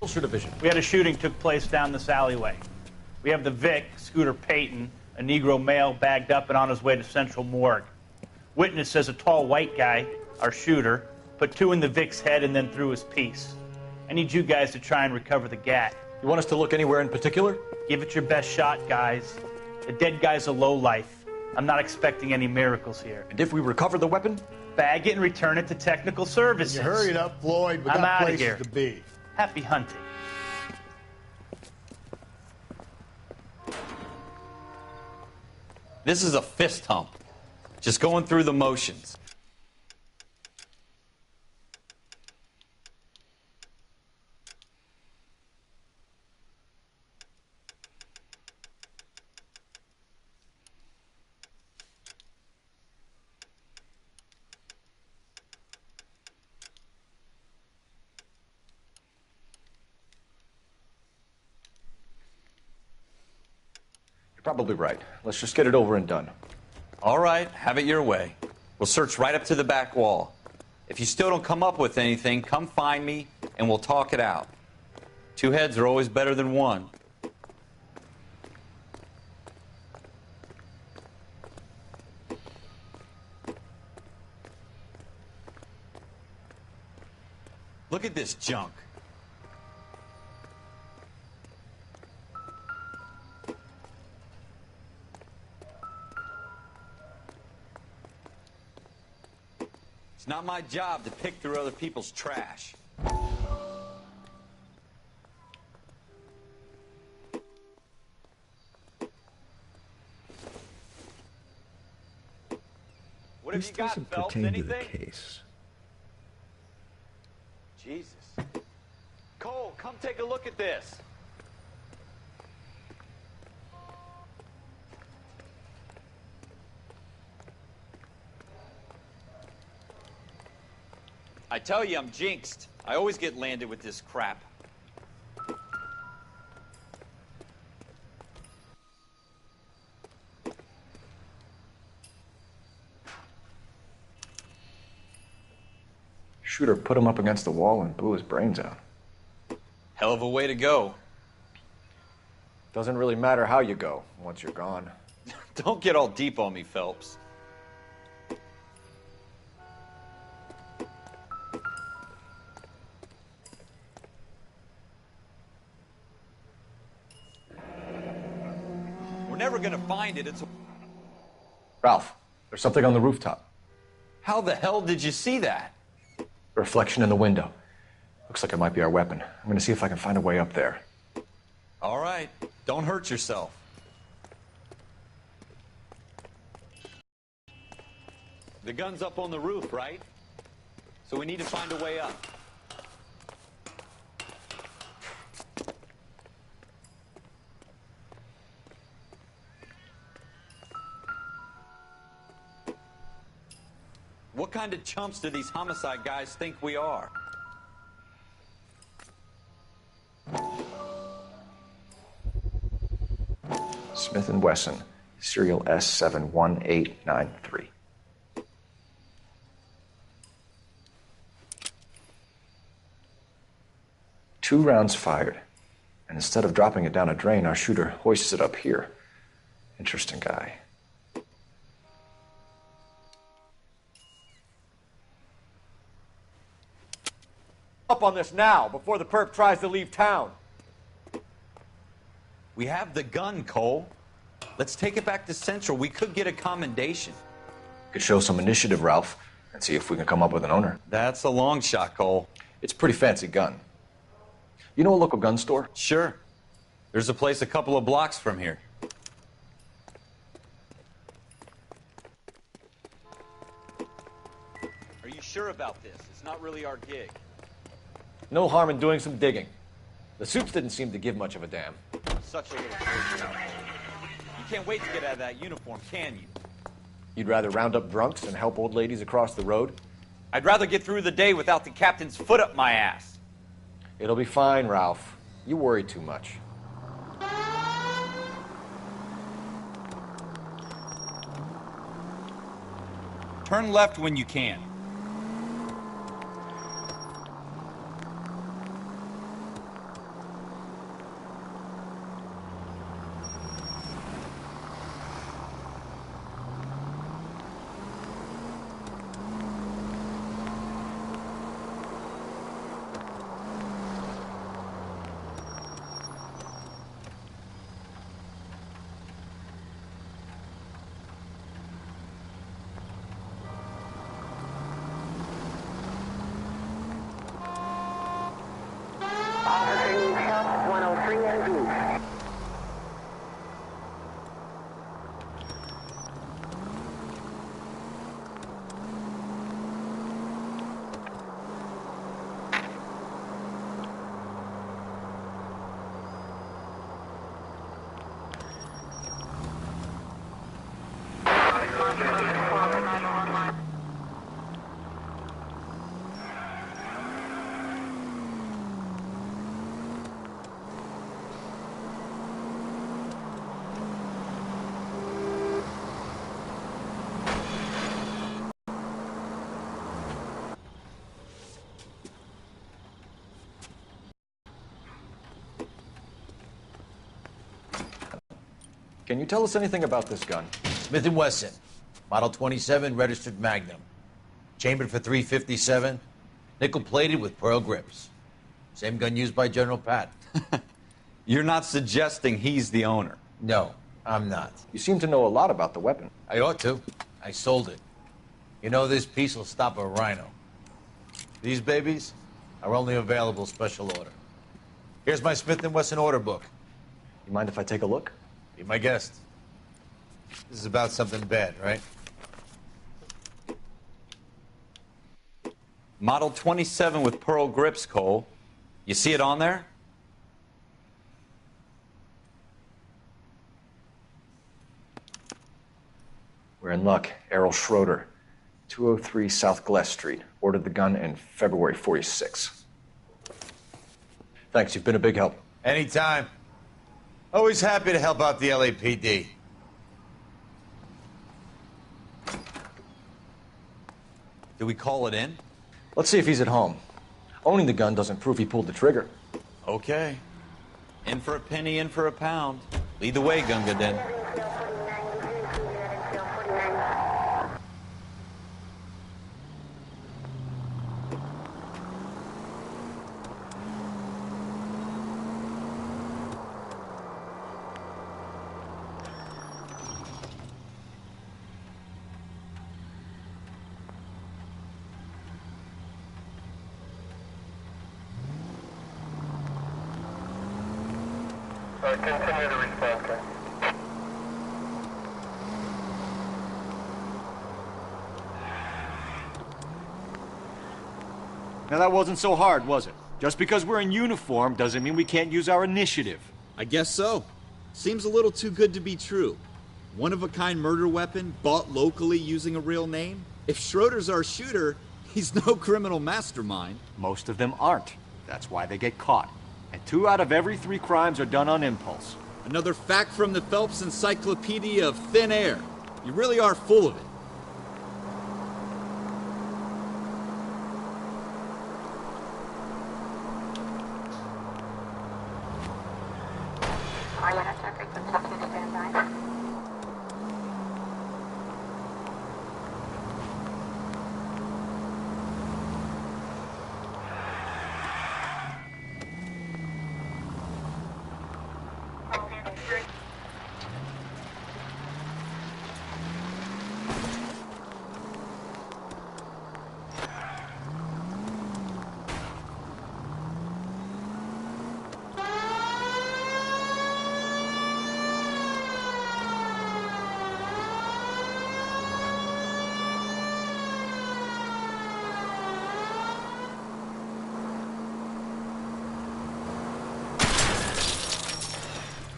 Division. We had a shooting took place down this alleyway. We have the Vic, Scooter Payton, a Negro male, bagged up and on his way to Central Morgue. Witness says a tall white guy, our shooter, put two in the Vic's head and then threw his piece. I need you guys to try and recover the gat. You want us to look anywhere in particular? Give it your best shot, guys. The dead guy's a lowlife. I'm not expecting any miracles here. And if we recover the weapon? Bag it and return it to technical services. You hurry it up, Floyd. We got places to be. Happy hunting. This is a fist hump. Just going through the motions. You're probably right. Let's just get it over and done. All right, have it your way. We'll search right up to the back wall. If you still don't come up with anything, come find me and we'll talk it out. Two heads are always better than one. Look at this junk. It's not my job to pick through other people's trash. What have you got, doesn't Phelps? pertain to Anything? the case. Jesus. Cole, come take a look at this. I tell you, I'm jinxed. I always get landed with this crap. Shooter put him up against the wall and blew his brains out. Hell of a way to go. Doesn't really matter how you go once you're gone. Don't get all deep on me, Phelps. We're never gonna find it. It's... Ralph, there's something on the rooftop. How the hell did you see that? A reflection in the window. Looks like it might be our weapon. I'm gonna see if I can find a way up there. All right. Don't hurt yourself. The gun's up on the roof, right? So we need to find a way up. What kind of chumps do these homicide guys think we are? Smith & Wesson, serial S71893. Two rounds fired, and instead of dropping it down a drain, our shooter hoists it up here. Interesting guy. Up on this now, before the perp tries to leave town. We have the gun, Cole. Let's take it back to Central. We could get a commendation. Could show some initiative, Ralph, and see if we can come up with an owner. That's a long shot, Cole. It's a pretty fancy gun. You know a local gun store? Sure. There's a place a couple of blocks from here. Are you sure about this? It's not really our gig. No harm in doing some digging. The suits didn't seem to give much of a damn. Such a little person. You can't wait to get out of that uniform, can you? You'd rather round up drunks and help old ladies across the road? I'd rather get through the day without the captain's foot up my ass. It'll be fine, Ralph. You worry too much. Turn left when you can. Can you tell us anything about this gun? Smith & Wesson, Model 27, registered Magnum. Chambered for .357, nickel-plated with pearl grips. Same gun used by General Pat. You're not suggesting he's the owner? No, I'm not. You seem to know a lot about the weapon. I ought to. I sold it. You know, this piece will stop a rhino. These babies are only available special order. Here's my Smith & Wesson order book. You mind if I take a look? Be my guest. This is about something bad, right? Model 27 with pearl grips, Cole. You see it on there? We're in luck. Errol Schroeder, 203 South Glass Street. Ordered the gun in February '46. Thanks, you've been a big help. Anytime. Always happy to help out the LAPD. Do we call it in? Let's see if he's at home. Owning the gun doesn't prove he pulled the trigger. Okay. In for a penny, in for a pound. Lead the way, Gunga Den. Continue to respond, sir. Now that wasn't so hard, was it? Just because we're in uniform doesn't mean we can't use our initiative. I guess so. Seems a little too good to be true. One-of-a-kind murder weapon bought locally using a real name? If Schroeder's our shooter, he's no criminal mastermind. Most of them aren't. That's why they get caught. And 2 out of every 3 crimes are done on impulse. Another fact from the Phelps Encyclopedia of Thin Air. You really are full of it.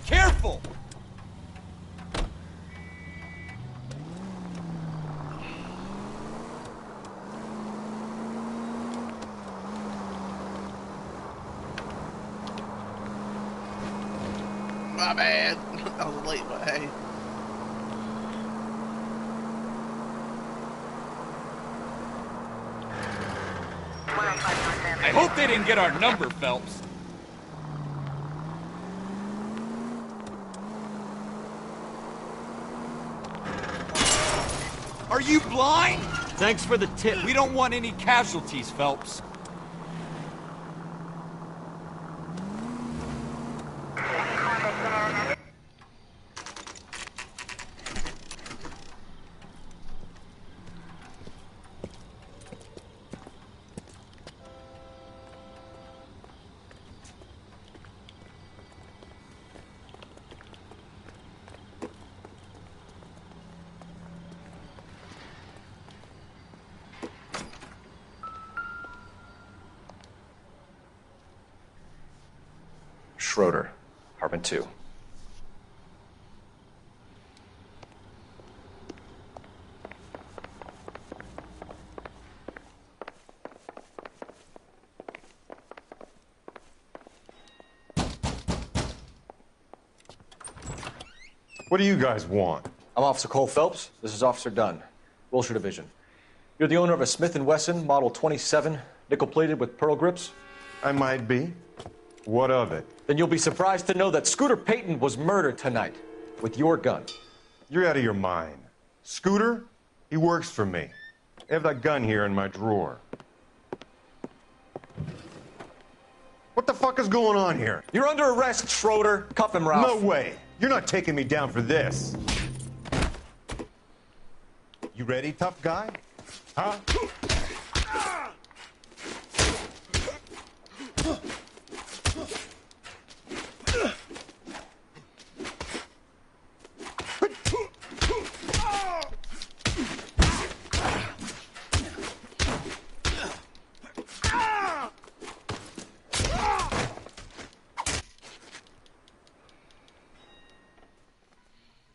Careful! My bad. I was late, but hey. I hope they didn't get our number, Phelps. Are you blind? Thanks for the tip. We don't want any casualties, Phelps. Schroeder, apartment 2. What do you guys want? I'm Officer Cole Phelps. This is Officer Dunn, Wilshire Division. You're the owner of a Smith & Wesson Model 27, nickel-plated with pearl grips? I might be. What of it? Then you'll be surprised to know that Scooter Payton was murdered tonight. with your gun. You're out of your mind. Scooter, he works for me. I have that gun here in my drawer. What the fuck is going on here? You're under arrest, Schroeder. Cuff him, Ralph. No way. You're not taking me down for this. You ready, tough guy? Huh?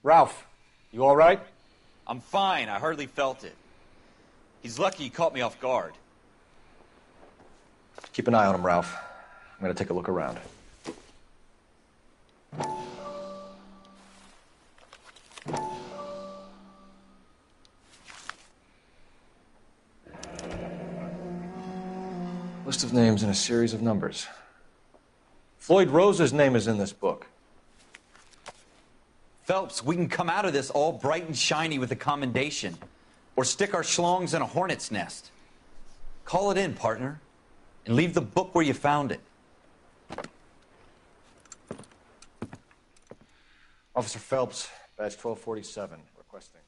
Ralph, you all right? I'm fine. I hardly felt it. He's lucky he caught me off guard. Keep an eye on him, Ralph. I'm going to take a look around. List of names and a series of numbers. Floyd Rose's name is in this book. Phelps, we can come out of this all bright and shiny with a commendation. Or stick our schlongs in a hornet's nest. Call it in, partner. And leave the book where you found it. Officer Phelps, badge 1247, requesting.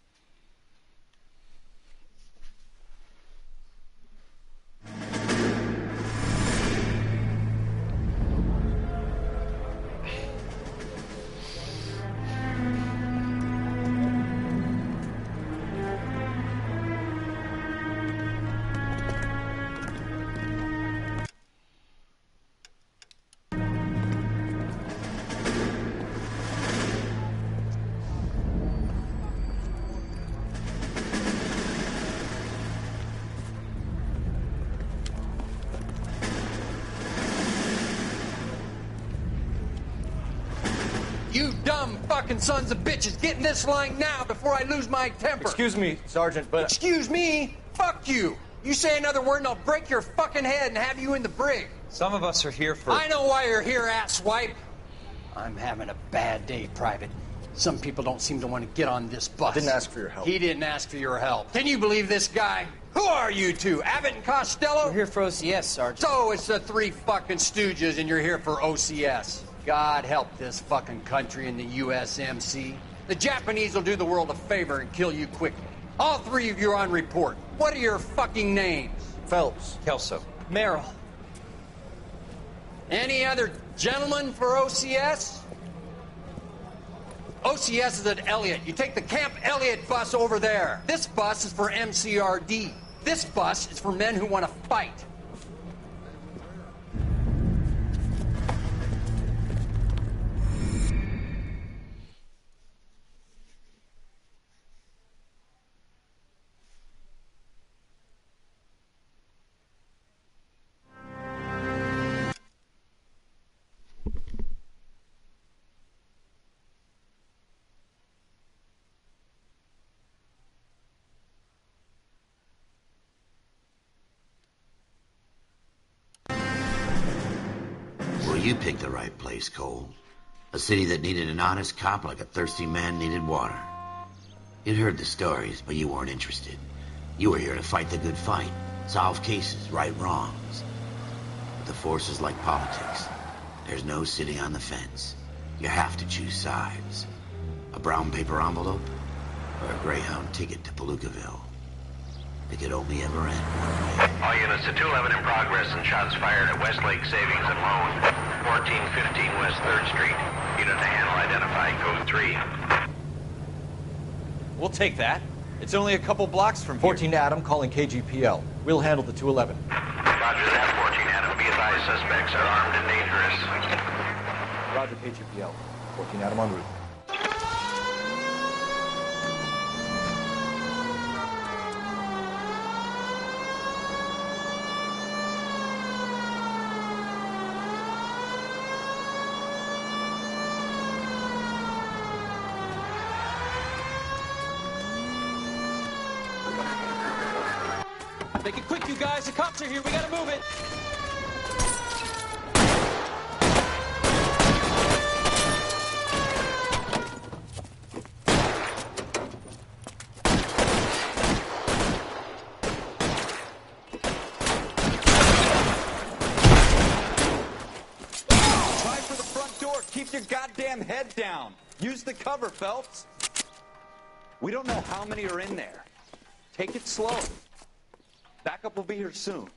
You dumb fucking sons of bitches, get in this line now before I lose my temper. Excuse me, Sergeant, but... Excuse me? Fuck you. You say another word and I'll break your fucking head and have you in the brig. Some of us are here for... I know why you're here, asswipe. I'm having a bad day, Private. Some people don't seem to want to get on this bus. I didn't ask for your help. He didn't ask for your help. Can you believe this guy? Who are you two? Abbott and Costello? We're here for OCS, Sergeant. So it's the three fucking stooges and you're here for OCS. God help this fucking country and the USMC. The Japanese will do the world a favor and kill you quickly. All three of you are on report. What are your fucking names? Phelps. Kelso. Merrill. Any other gentlemen for OCS? OCS is at Elliott. You take the Camp Elliott bus over there. This bus is for MCRD. This bus is for men who want to fight. You picked the right place, Cole. A city that needed an honest cop like a thirsty man needed water. You'd heard the stories, but you weren't interested. You were here to fight the good fight, solve cases, right wrongs. But the force is like politics. There's no sitting on the fence. You have to choose sides. A brown paper envelope, or a Greyhound ticket to Palookaville. It could only ever end one way. All units to 211 in progress and shots fired at Westlake Savings and Loan. 1415 West 3rd Street. Unit to handle identified. Code 3. We'll take that. It's only a couple blocks from here. 14 Adam calling KGPL. We'll handle the 211. Roger that, 14 Adam. Be advised, suspects are armed and dangerous. Roger, KGPL. 14 Adam en route. Make it quick, you guys. The cops are here. We gotta move it. Use the cover, Phelps. We don't know how many are in there. Take it slow. Backup will be here soon.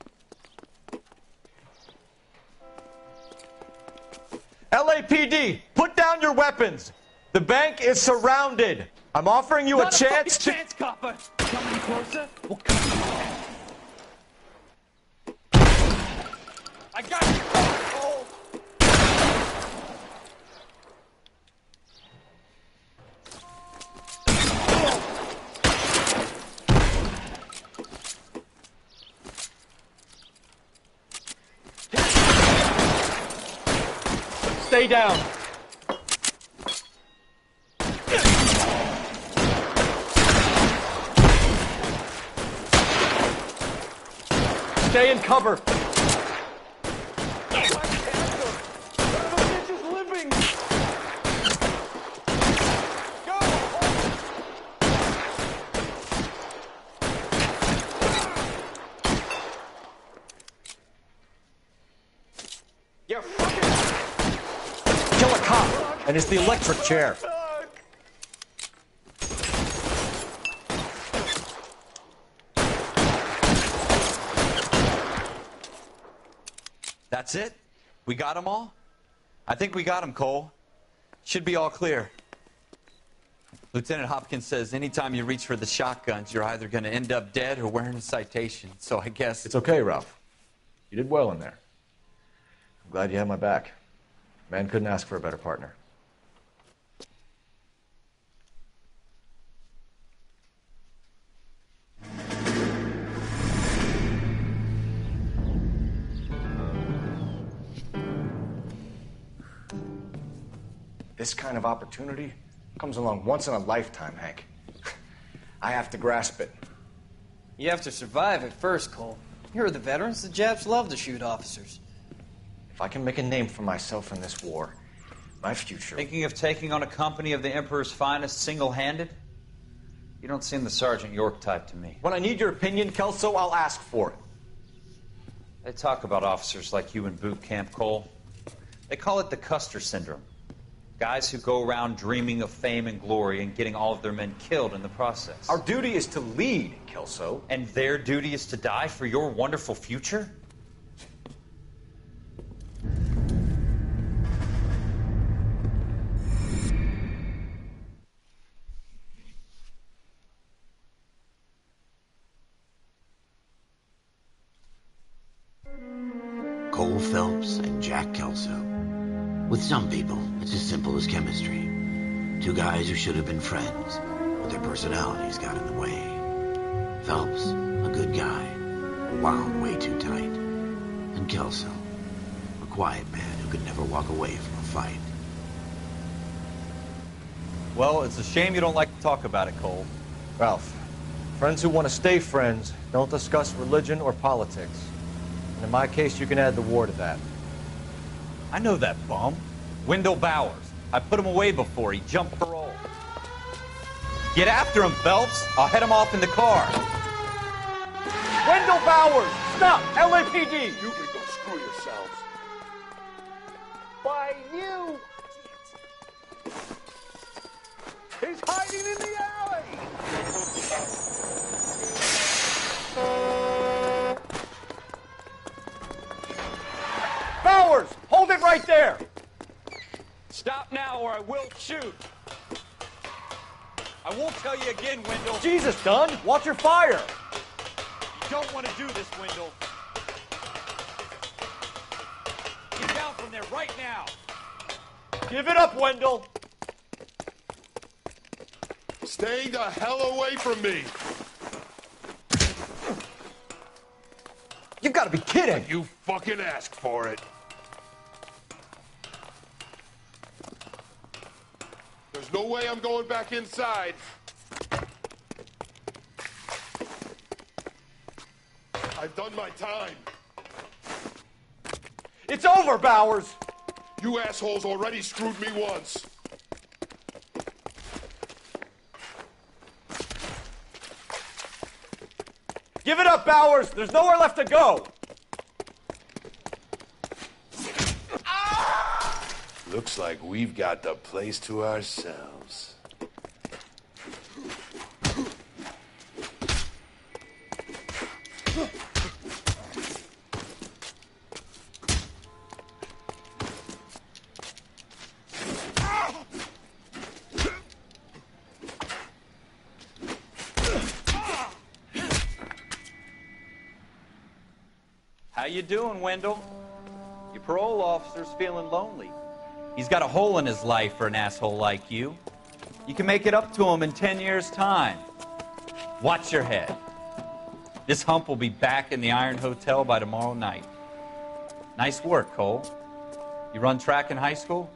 LAPD, put down your weapons. The bank is surrounded. I'm offering you a chance to... chance, copper. Come any closer? We'll cut you off. I got you, Cole. Stay down. Stay in cover. Kill a cop, and it's the electric chair. That's it? We got them all? I think we got them, Cole. Should be all clear. Lieutenant Hopkins says anytime you reach for the shotguns, you're either going to end up dead or wearing a citation. So I guess... It's okay, Ralph. You did well in there. I'm glad you had my back. Man couldn't ask for a better partner. This kind of opportunity comes along once in a lifetime, Hank. I have to grasp it. You have to survive at first, Cole. Here are the veterans. The Japs love to shoot officers. If I can make a name for myself in this war, my future... Thinking of taking on a company of the Emperor's finest single-handed? You don't seem the Sergeant York type to me. When I need your opinion, Kelso, I'll ask for it. They talk about officers like you in boot camp, Cole. They call it the Custer syndrome. Guys who go around dreaming of fame and glory and getting all of their men killed in the process. Our duty is to lead, Kelso. And their duty is to die for your wonderful future? Cole Phelps and Jack Kelso. With some people, it's as simple as chemistry. Two guys who should have been friends, but their personalities got in the way. Phelps, a good guy, wound way too tight. And Kelso, a quiet man who could never walk away from a fight. Well, it's a shame you don't like to talk about it, Cole. Ralph, friends who want to stay friends don't discuss religion or politics. And in my case, you can add the war to that. I know that bum. Wendell Bowers. I put him away before. He jumped parole. Get after him, Phelps. I'll head him off in the car. Wendell Bowers! Stop! LAPD! You can go screw yourselves. Why, you! He's hiding in the alley! Bowers! Hold it right there! Stop now or I will shoot. I won't tell you again, Wendell. Jesus, Dunn! Watch your fire! You don't want to do this, Wendell. Get down from there right now. Give it up, Wendell! Stay the hell away from me! You've got to be kidding! You fucking asked for it. There's no way I'm going back inside. I've done my time. It's over, Bowers! You assholes already screwed me once. Give it up, Bowers! There's nowhere left to go! Looks like we've got the place to ourselves. How you doing, Wendell? Your parole officer's feeling lonely. He's got a hole in his life for an asshole like you. You can make it up to him in 10 years' time. Watch your head. This hump will be back in the Iron Hotel by tomorrow night. Nice work, Cole. You run track in high school?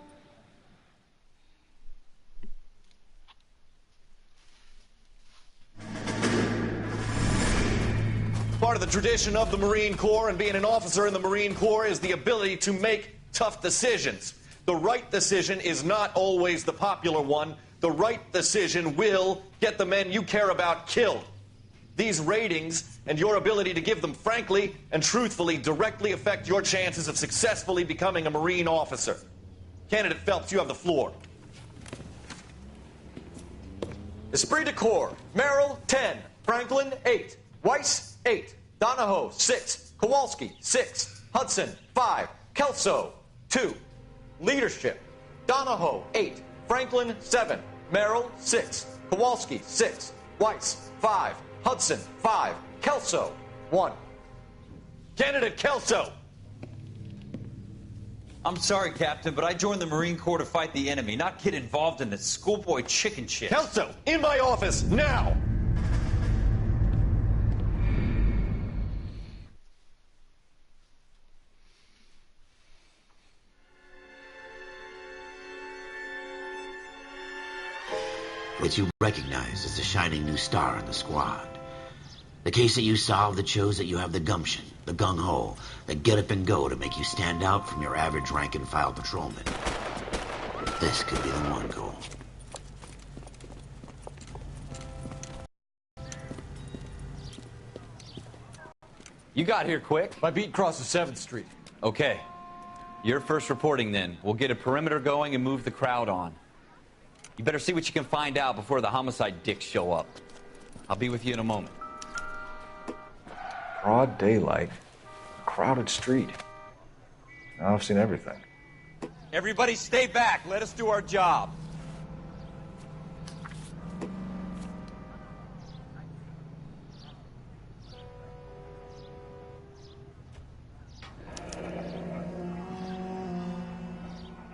Part of the tradition of the Marine Corps and being an officer in the Marine Corps is the ability to make tough decisions. The right decision is not always the popular one. The right decision will get the men you care about killed. These ratings and your ability to give them frankly and truthfully directly affect your chances of successfully becoming a Marine officer. Candidate Phelps, you have the floor. Esprit de Corps, Merrill, 10. Franklin, 8. Weiss, 8. Donahoe, 6. Kowalski, 6. Hudson, 5. Kelso, 2. Leadership, Donahoe, 8. Franklin, 7. Merrill, 6. Kowalski, 6. Weiss, 5. Hudson, 5. Kelso, 1. Candidate Kelso. I'm sorry, Captain, but I joined the Marine Corps to fight the enemy, not get involved in this schoolboy chicken shit. Kelso, in my office, now! What you recognize as the shining new star in the squad. The case that you solved that shows that you have the gumption, the gung-ho, the get-up-and-go to make you stand out from your average rank-and-file patrolman. This could be the one, Cole. You got here quick. My beat crosses 7th Street. Okay. You're first reporting then. We'll get a perimeter going and move the crowd on. You better see what you can find out before the homicide dicks show up. I'll be with you in a moment. Broad daylight. Crowded street. Now I've seen everything. Everybody stay back. Let us do our job.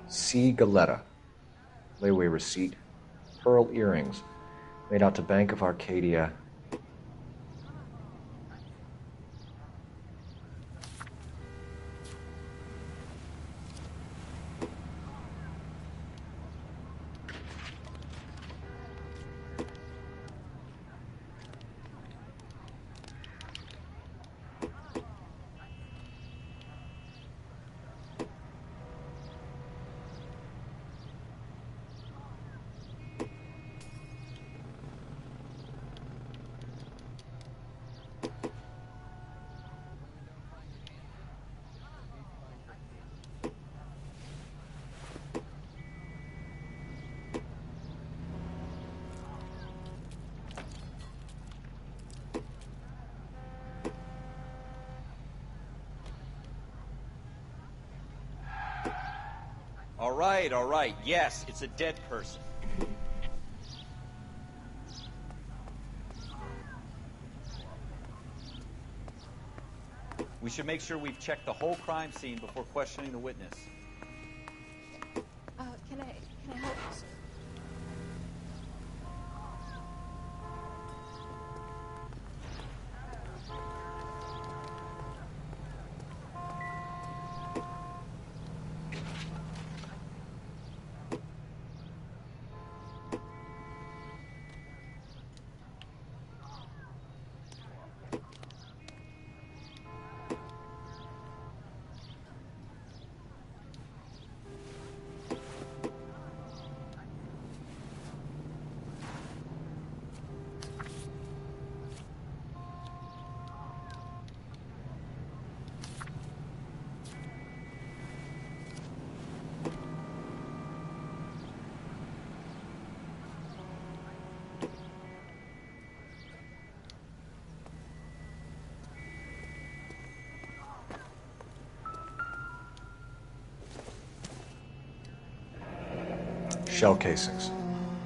C. Galetta. Layaway receipt. Pearl earrings. Made out to Bank of Arcadia. All right. Yes, it's a dead person. We should make sure we've checked the whole crime scene before questioning the witness. Can I help you, sir? shell casings.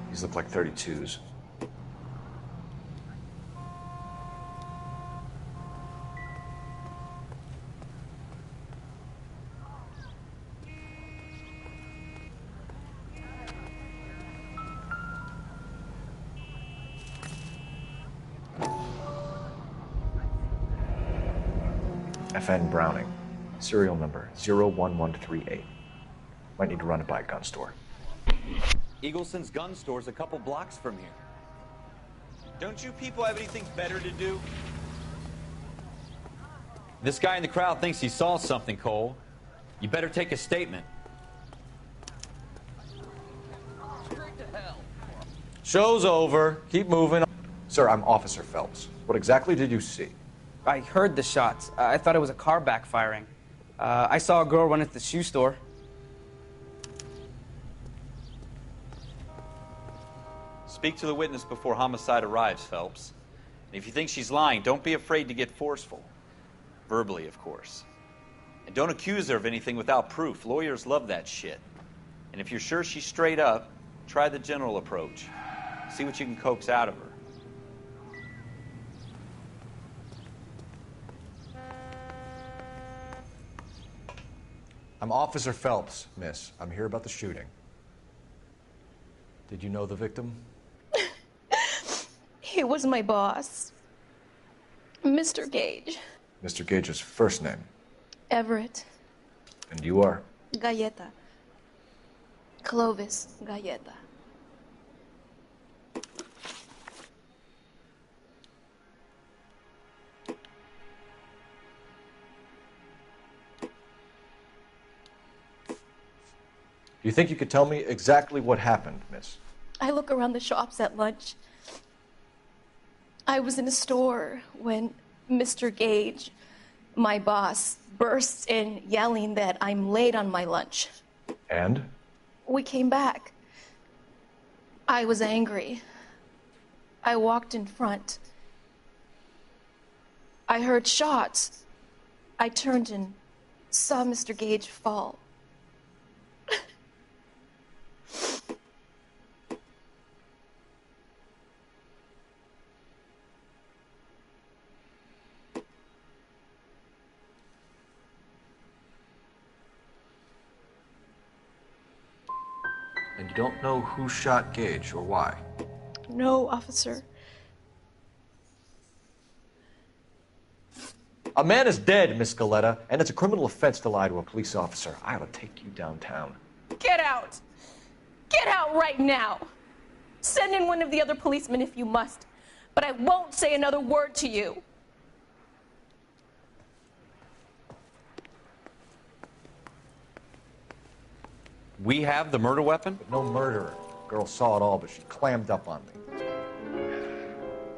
These look like 32s. FN Browning, serial number 01138. Might need to run it by a gun store. Eagleson's gun store's a couple blocks from here. Don't you people have anything better to do? This guy in the crowd thinks he saw something, Cole. You better take a statement. Show's over. Keep moving. Sir, I'm Officer Phelps. What exactly did you see? I heard the shots. I thought it was a car backfiring. I saw a girl run into the shoe store. Speak to the witness before homicide arrives, Phelps. And if you think she's lying, don't be afraid to get forceful. Verbally, of course. And don't accuse her of anything without proof. Lawyers love that shit. And if you're sure she's straight up, try the general approach. See what you can coax out of her. I'm Officer Phelps, miss. I'm here about the shooting. Did you know the victim? He was my boss, Mr. Gage. Mr. Gage's first name. Everett. And you are? Galleta. Clovis Galleta. Do you think you could tell me exactly what happened, miss? I look around the shops at lunch. I was in a store when Mr. Gage, my boss, bursts in yelling that I'm late on my lunch. And? We came back. I was angry. I walked in front. I heard shots. I turned and saw Mr. Gage fall. And you don't know who shot Gage or why? No, officer. A man is dead, Miss Galleta, and it's a criminal offense to lie to a police officer. I ought to take you downtown. Get out! Get out right now! Send in one of the other policemen if you must, but I won't say another word to you. We have the murder weapon? But no murderer. Girl saw it all, but she clammed up on me.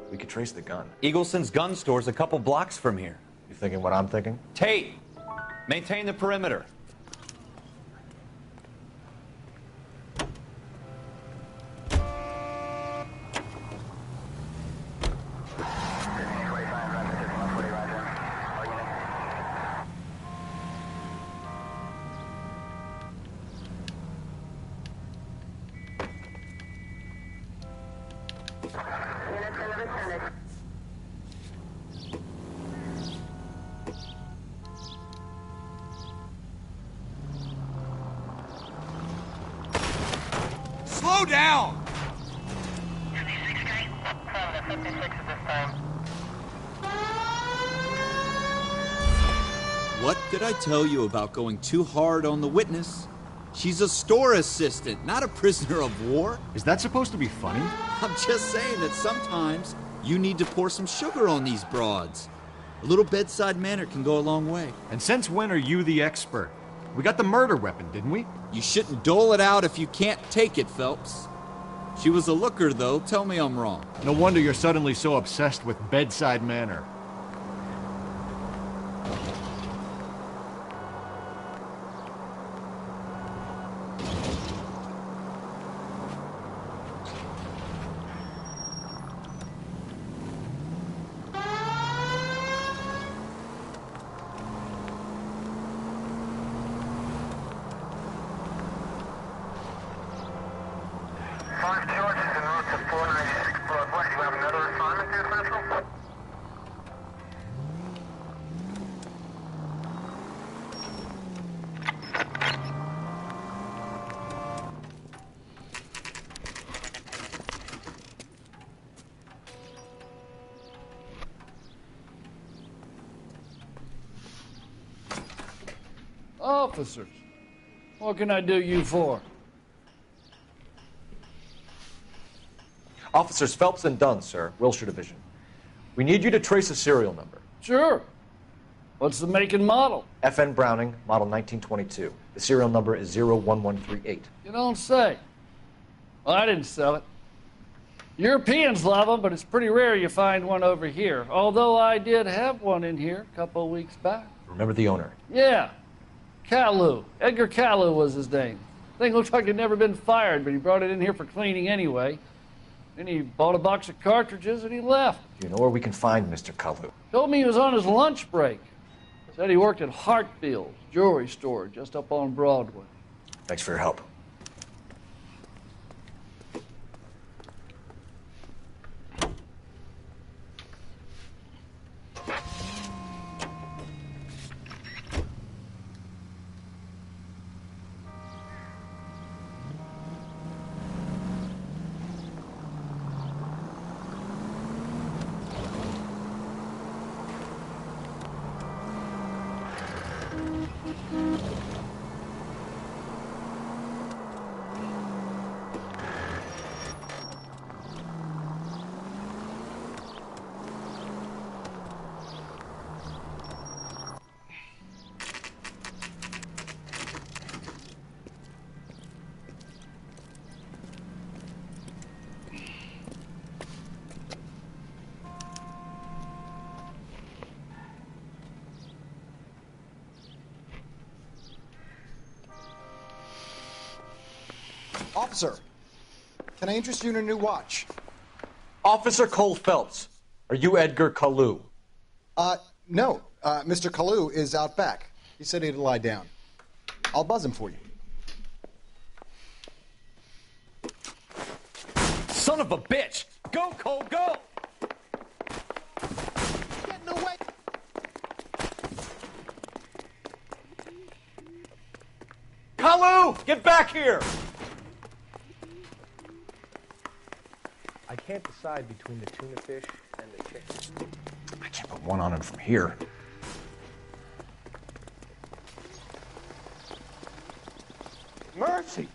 We could trace the gun. Eagleson's gun store's a couple blocks from here. You thinking what I'm thinking? Tate, maintain the perimeter. Slow down! What did I tell you about going too hard on the witness? She's a store assistant, not a prisoner of war. Is that supposed to be funny? I'm just saying that sometimes you need to pour some sugar on these broads. A little bedside manner can go a long way. And since when are you the expert? We got the murder weapon, didn't we? You shouldn't dole it out if you can't take it, Phelps. She was a looker, though. Tell me I'm wrong. No wonder you're suddenly so obsessed with bedside manner. Officers, what can I do you for? Officers Phelps and Dunn, sir, Wilshire Division. We need you to trace a serial number. Sure. What's the make and model? FN Browning, model 1922. The serial number is 01138. You don't say. Well, I didn't sell it. Europeans love them, but it's pretty rare you find one over here. Although I did have one in here a couple of weeks back. Remember the owner? Yeah. Kalu. Edgar Kalu was his name. Thing looked like it'd never been fired, but he brought it in here for cleaning anyway. Then he bought a box of cartridges and he left. Do you know where we can find Mr. Kalu? Told me he was on his lunch break. Said he worked at Hartfield's jewelry store just up on Broadway. Thanks for your help. Officer, can I interest you in a new watch? Officer Cole Phelps, are you Edgar Kalu? No. Mr. Kalu is out back. He said he'd lie down. I'll buzz him for you. Son of a bitch! Go, Cole, go! Get in the way! Kalu, get back here! I can't decide between the tuna fish and the chicken. I can't put one on him from here. Mercy!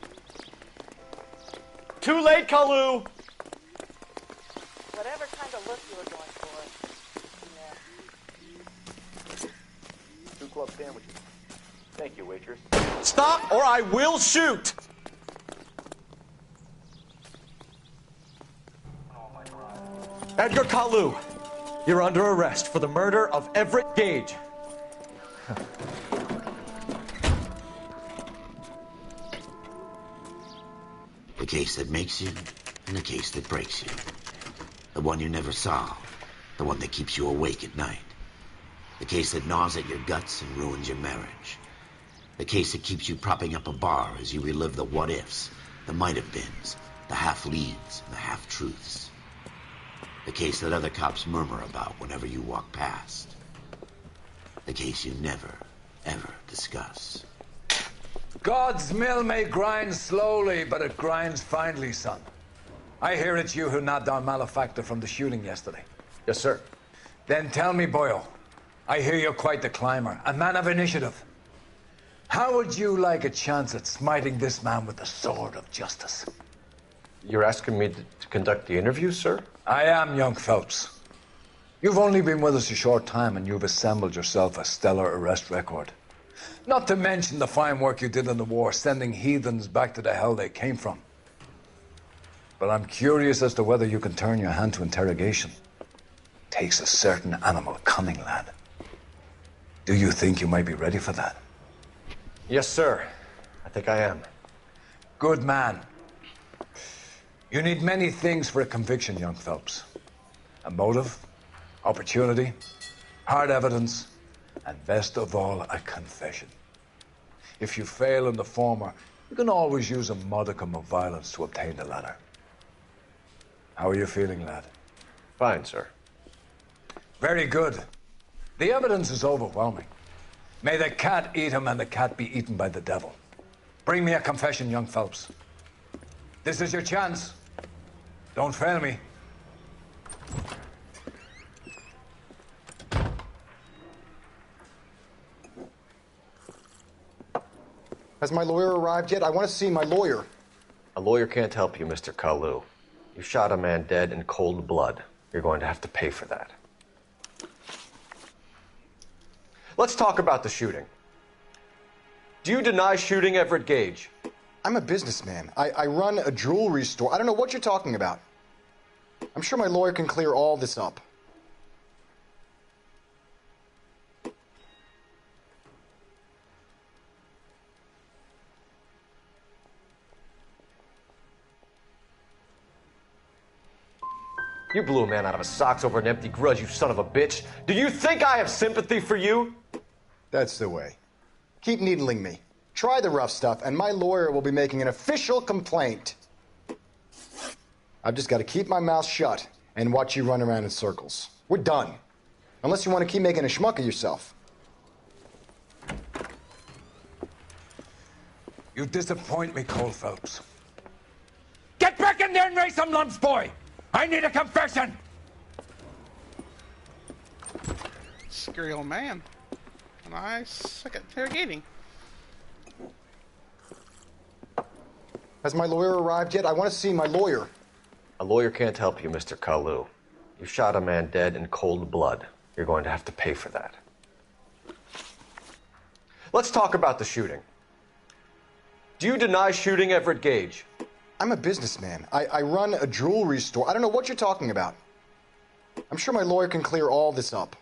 Too late, Kalu! Whatever kind of look you were going for. Yeah. 2 club sandwiches. Thank you, waitress. Stop or I will shoot! Edgar Kalu, you're under arrest for the murder of Everett Gage. The case that makes you and the case that breaks you. The one you never solve. The one that keeps you awake at night. The case that gnaws at your guts and ruins your marriage. The case that keeps you propping up a bar as you relive the what-ifs, the might-have-beens, the half-leads, and the half-truths. The case that other cops murmur about whenever you walk past. The case you never, ever discuss. God's mill may grind slowly, but it grinds finely, son. I hear it's you who nabbed our malefactor from the shooting yesterday. Yes, sir. Then tell me, Boyle, I hear you're quite the climber, a man of initiative. How would you like a chance at smiting this man with the sword of justice? You're asking me to conduct the interview, sir? I am, young Phelps. You've only been with us a short time, and you've assembled yourself a stellar arrest record. Not to mention the fine work you did in the war, sending heathens back to the hell they came from. But I'm curious as to whether you can turn your hand to interrogation. Takes a certain animal cunning, lad. Do you think you might be ready for that? Yes, sir. I think I am. Good man. You need many things for a conviction, young Phelps. A motive, opportunity, hard evidence, and best of all, a confession. If you fail in the former, you can always use a modicum of violence to obtain the latter. How are you feeling, lad? Fine, sir. Very good. The evidence is overwhelming. May the cat eat him and the cat be eaten by the devil. Bring me a confession, young Phelps. This is your chance. Don't fail me. Has my lawyer arrived yet? I want to see my lawyer. A lawyer can't help you, Mr. Kalu. You shot a man dead in cold blood. You're going to have to pay for that. Let's talk about the shooting. Do you deny shooting Everett Gage? I'm a businessman. I run a jewelry store. I don't know what you're talking about. I'm sure my lawyer can clear all this up. You blew a man out of his socks over an empty grudge, you son of a bitch. Do you think I have sympathy for you? That's the way. Keep needling me. Try the rough stuff, and my lawyer will be making an official complaint. I've just got to keep my mouth shut and watch you run around in circles. We're done. Unless you want to keep making a schmuck of yourself. You disappoint me, Cole Phelps. Get back in there and raise some lumps, boy! I need a confession! Scary old man. And I suck at interrogating. Has my lawyer arrived yet? I want to see my lawyer. A lawyer can't help you, Mr. Kalu. You shot a man dead in cold blood. You're going to have to pay for that. Let's talk about the shooting. Do you deny shooting Everett Gage? I'm a businessman. I run a jewelry store. I don't know what you're talking about. I'm sure my lawyer can clear all this up.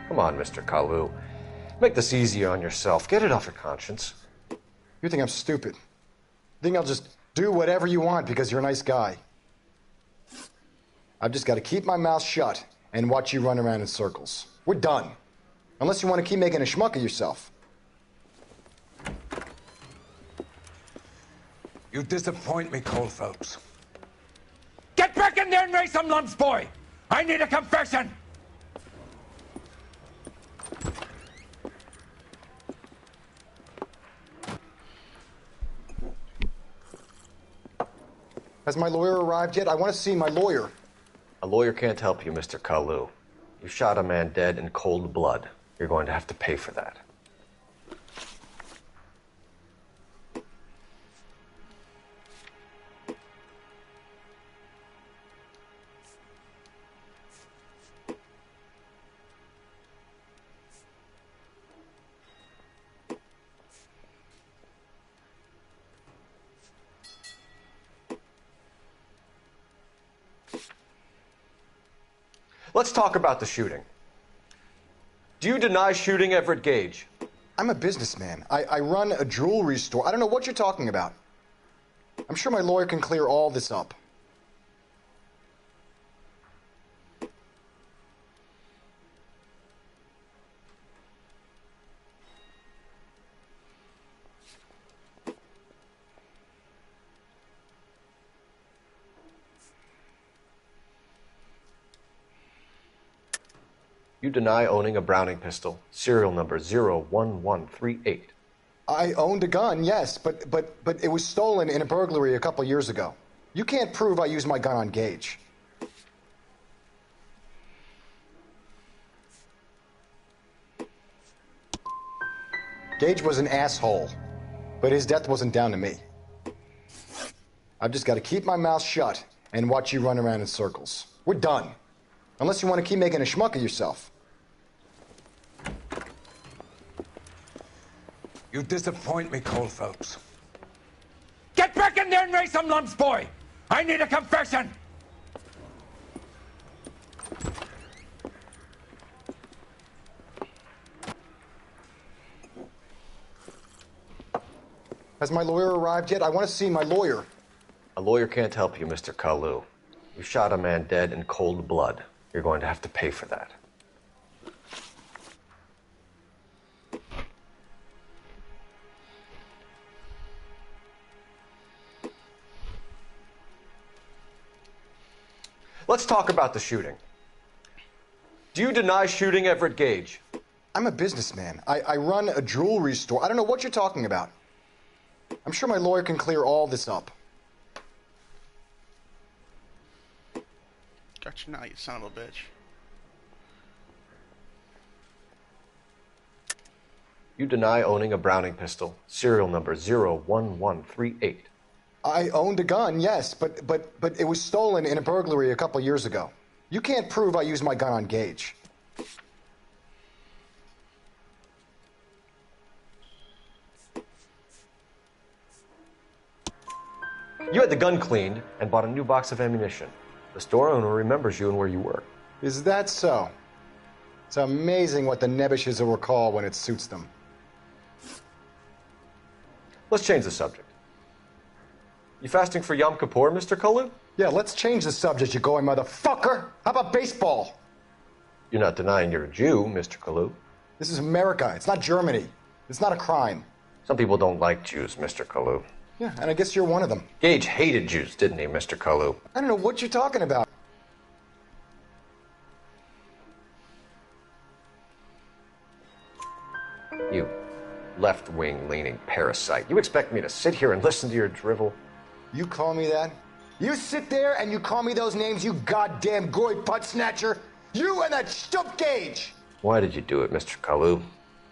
Come on, Mr. Kalu. Make this easier on yourself. Get it off your conscience. You think I'm stupid? You think I'll just do whatever you want because you're a nice guy? I've just got to keep my mouth shut and watch you run around in circles. We're done. Unless you want to keep making a schmuck of yourself. You disappoint me, Cole Phelps. Get back in there and raise some lumps, boy! I need a confession! Has my lawyer arrived yet? I want to see my lawyer. A lawyer can't help you, Mr. Kalu. You shot a man dead in cold blood. You're going to have to pay for that. Let's talk about the shooting. Do you deny shooting Everett Gage? I'm a businessman. I run a jewelry store. I don't know what you're talking about. I'm sure my lawyer can clear all this up. You deny owning a Browning pistol, serial number 01138. I owned a gun, yes, but it was stolen in a burglary a couple years ago. You can't prove I used my gun on Gage. Gage was an asshole, but his death wasn't down to me. I've just got to keep my mouth shut and watch you run around in circles. We're done. Unless you want to keep making a schmuck of yourself. You disappoint me, Cole Phelps. Get back in there and raise some lumps, boy! I need a confession! Has my lawyer arrived yet? I want to see my lawyer. A lawyer can't help you, Mr. Kalu. You shot a man dead in cold blood. You're going to have to pay for that. Let's talk about the shooting. Do you deny shooting Everett Gage? I'm a businessman. I run a jewelry store. I don't know what you're talking about. I'm sure my lawyer can clear all this up. Got you now, you son of a bitch. You deny owning a Browning pistol, serial number 01138. I owned a gun, yes, but it was stolen in a burglary a couple years ago. You can't prove I used my gun on Gage. You had the gun cleaned and bought a new box of ammunition. The store owner remembers you and where you work. Is that so? It's amazing what the Nebbishes will recall when it suits them. Let's change the subject. You fasting for Yom Kippur, Mr. Kalu? Yeah, let's change the subject, you going motherfucker. How about baseball? You're not denying you're a Jew, Mr. Kalu. This is America. It's not Germany. It's not a crime. Some people don't like Jews, Mr. Kalu. Yeah, and I guess you're one of them. Gage hated Jews, didn't he, Mr. Kalu? I don't know what you're talking about. You left-wing leaning parasite. You expect me to sit here and listen to your drivel? You call me that? You sit there and you call me those names, you goddamn goy butt snatcher? You and that stup Gage! Why did you do it, Mr. Kalu?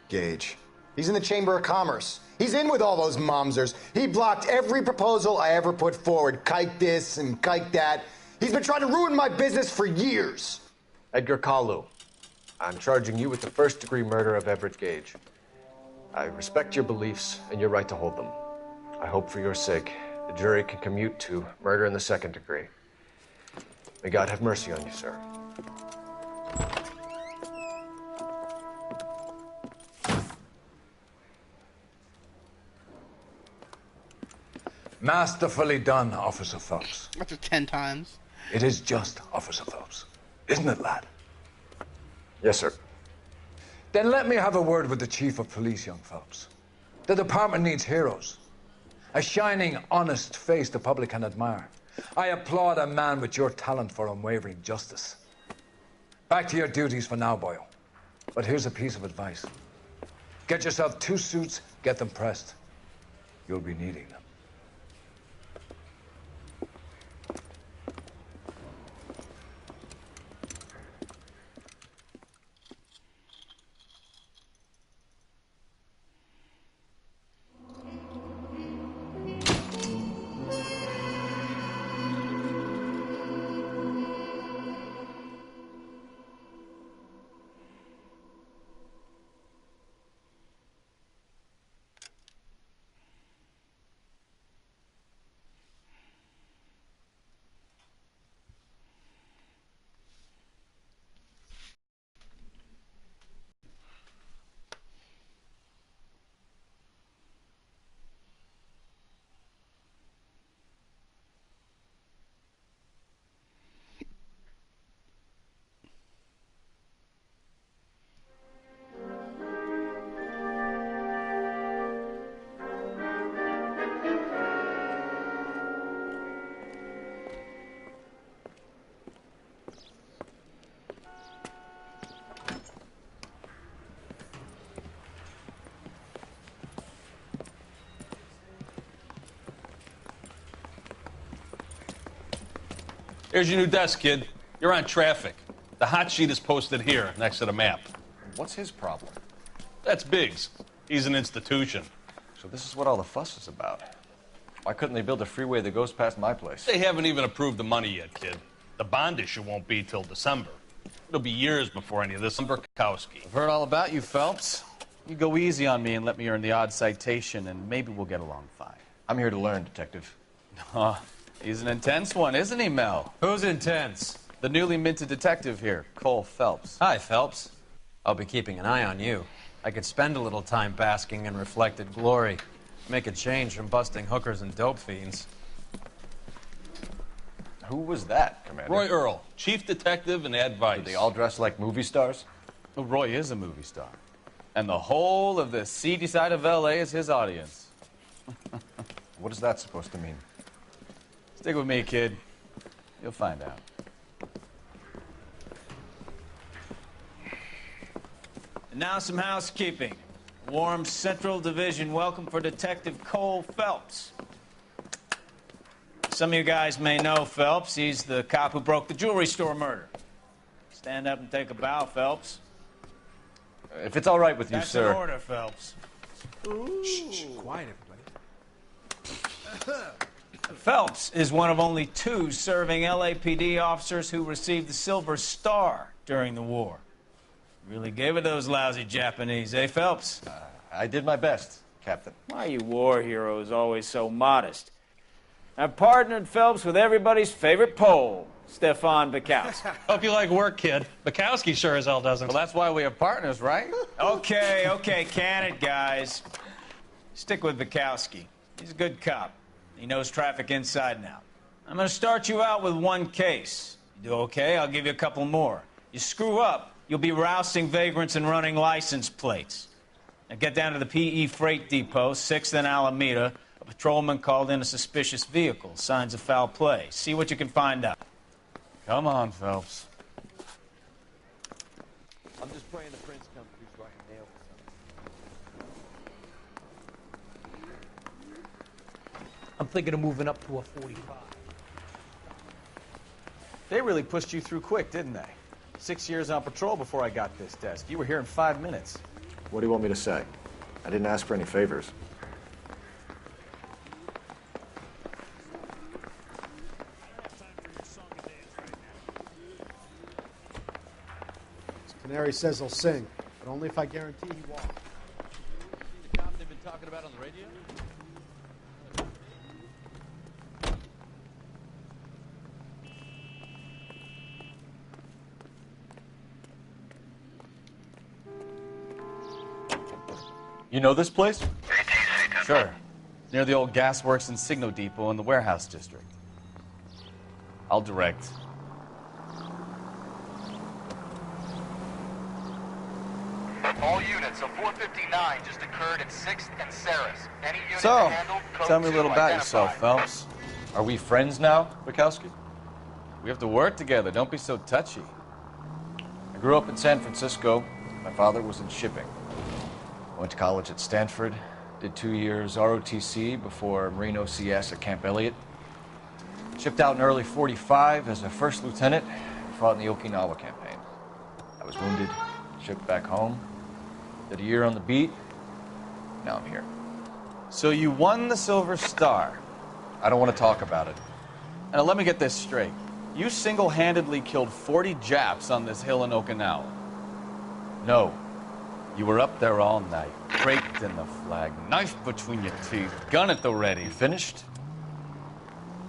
Gage. He's in the Chamber of Commerce. He's in with all those momsers. He blocked every proposal I ever put forward. Kike this and kike that. He's been trying to ruin my business for years. Edgar Kalu, I'm charging you with the first-degree murder of Everett Gage. I respect your beliefs and your right to hold them. I hope for your sake the jury can commute to murder in the second degree. May God have mercy on you, sir. Masterfully done, Officer Phelps. After 10 times. It is just, Officer Phelps. Isn't it, lad? Yes, sir. Then let me have a word with the Chief of Police, young Phelps. The department needs heroes. A shining, honest face the public can admire. I applaud a man with your talent for unwavering justice. Back to your duties for now, boyo. But here's a piece of advice. Get yourself 2 suits, get them pressed. You'll be needing them. Here's your new desk, kid. You're on traffic. The hot sheet is posted here, next to the map. What's his problem? That's Biggs. He's an institution. So this is what all the fuss is about. Why couldn't they build a freeway that goes past my place? They haven't even approved the money yet, kid. The bond issue won't be till December. It'll be years before any of this. Burkowski. I've heard all about you, Phelps. You go easy on me and let me earn the odd citation, and maybe we'll get along fine. I'm here to learn, Detective. He's an intense one, isn't he, Mel? Who's intense? The newly minted detective here, Cole Phelps. Hi, Phelps. I'll be keeping an eye on you. I could spend a little time basking in reflected glory. Make a change from busting hookers and dope fiends. Who was that, Commander? Roy Earl, chief detective and advice. Do they all dress like movie stars? Well, Roy is a movie star. And the whole of the seedy side of L.A. is his audience. What is that supposed to mean? Stick with me, kid. You'll find out. And now some housekeeping. Warm Central Division welcome for Detective Cole Phelps. Some of you guys may know Phelps. He's the cop who broke the jewelry store murder. Stand up and take a bow, Phelps. If it's all right with you, That's sir. an order, Phelps. Shh, quiet, everybody. Phelps is one of only 2 serving LAPD officers who received the Silver Star during the war. Really gave it those lousy Japanese, eh, Phelps? I did my best, Captain. Why are you war heroes always so modest? I've partnered Phelps with everybody's favorite Pole, Stefan Bukowski. Hope you like work, kid. Bukowski sure as hell doesn't. Well, that's why we have partners, right? Okay, can it, guys. Stick with Bukowski. He's a good cop. He knows traffic inside and out. I'm going to start you out with 1 case. You do okay, I'll give you a couple more. You screw up, you'll be rousting vagrants and running license plates. Now get down to the PE Freight Depot, 6th and Alameda. A patrolman called in a suspicious vehicle. Signs of foul play. See what you can find out. Come on, Phelps. I'm just praying the prince comes through so I can nail this. I'm thinking of moving up to a 45. They really pushed you through quick, didn't they? 6 years on patrol before I got this desk. You were here in 5 minutes. What do you want me to say? I didn't ask for any favors. Canary says he'll sing, but only if I guarantee he won't. The cop they've been talking about on the radio? You know this place? Sure. Near the old gasworks and Signo Depot in the warehouse district. I'll direct. All units, a 459 just occurred at 6th and Saris. Any unit So, handled, code tell me a 2 little about identified. yourself, Phelps. Are we friends now, Bukowski? We have to work together. Don't be so touchy. I grew up in San Francisco. My father was in shipping. I went to college at Stanford, did 2 years ROTC before Marine OCS at Camp Elliott. Shipped out in early '45 as a first lieutenant, fought in the Okinawa campaign. I was wounded, shipped back home, did a year on the beat. Now I'm here. So you won the Silver Star. I don't want to talk about it. Now let me get this straight. You single-handedly killed 40 Japs on this hill in Okinawa. No. You were up there all night, raked in the flag, knife between your teeth, gun at the ready. Finished?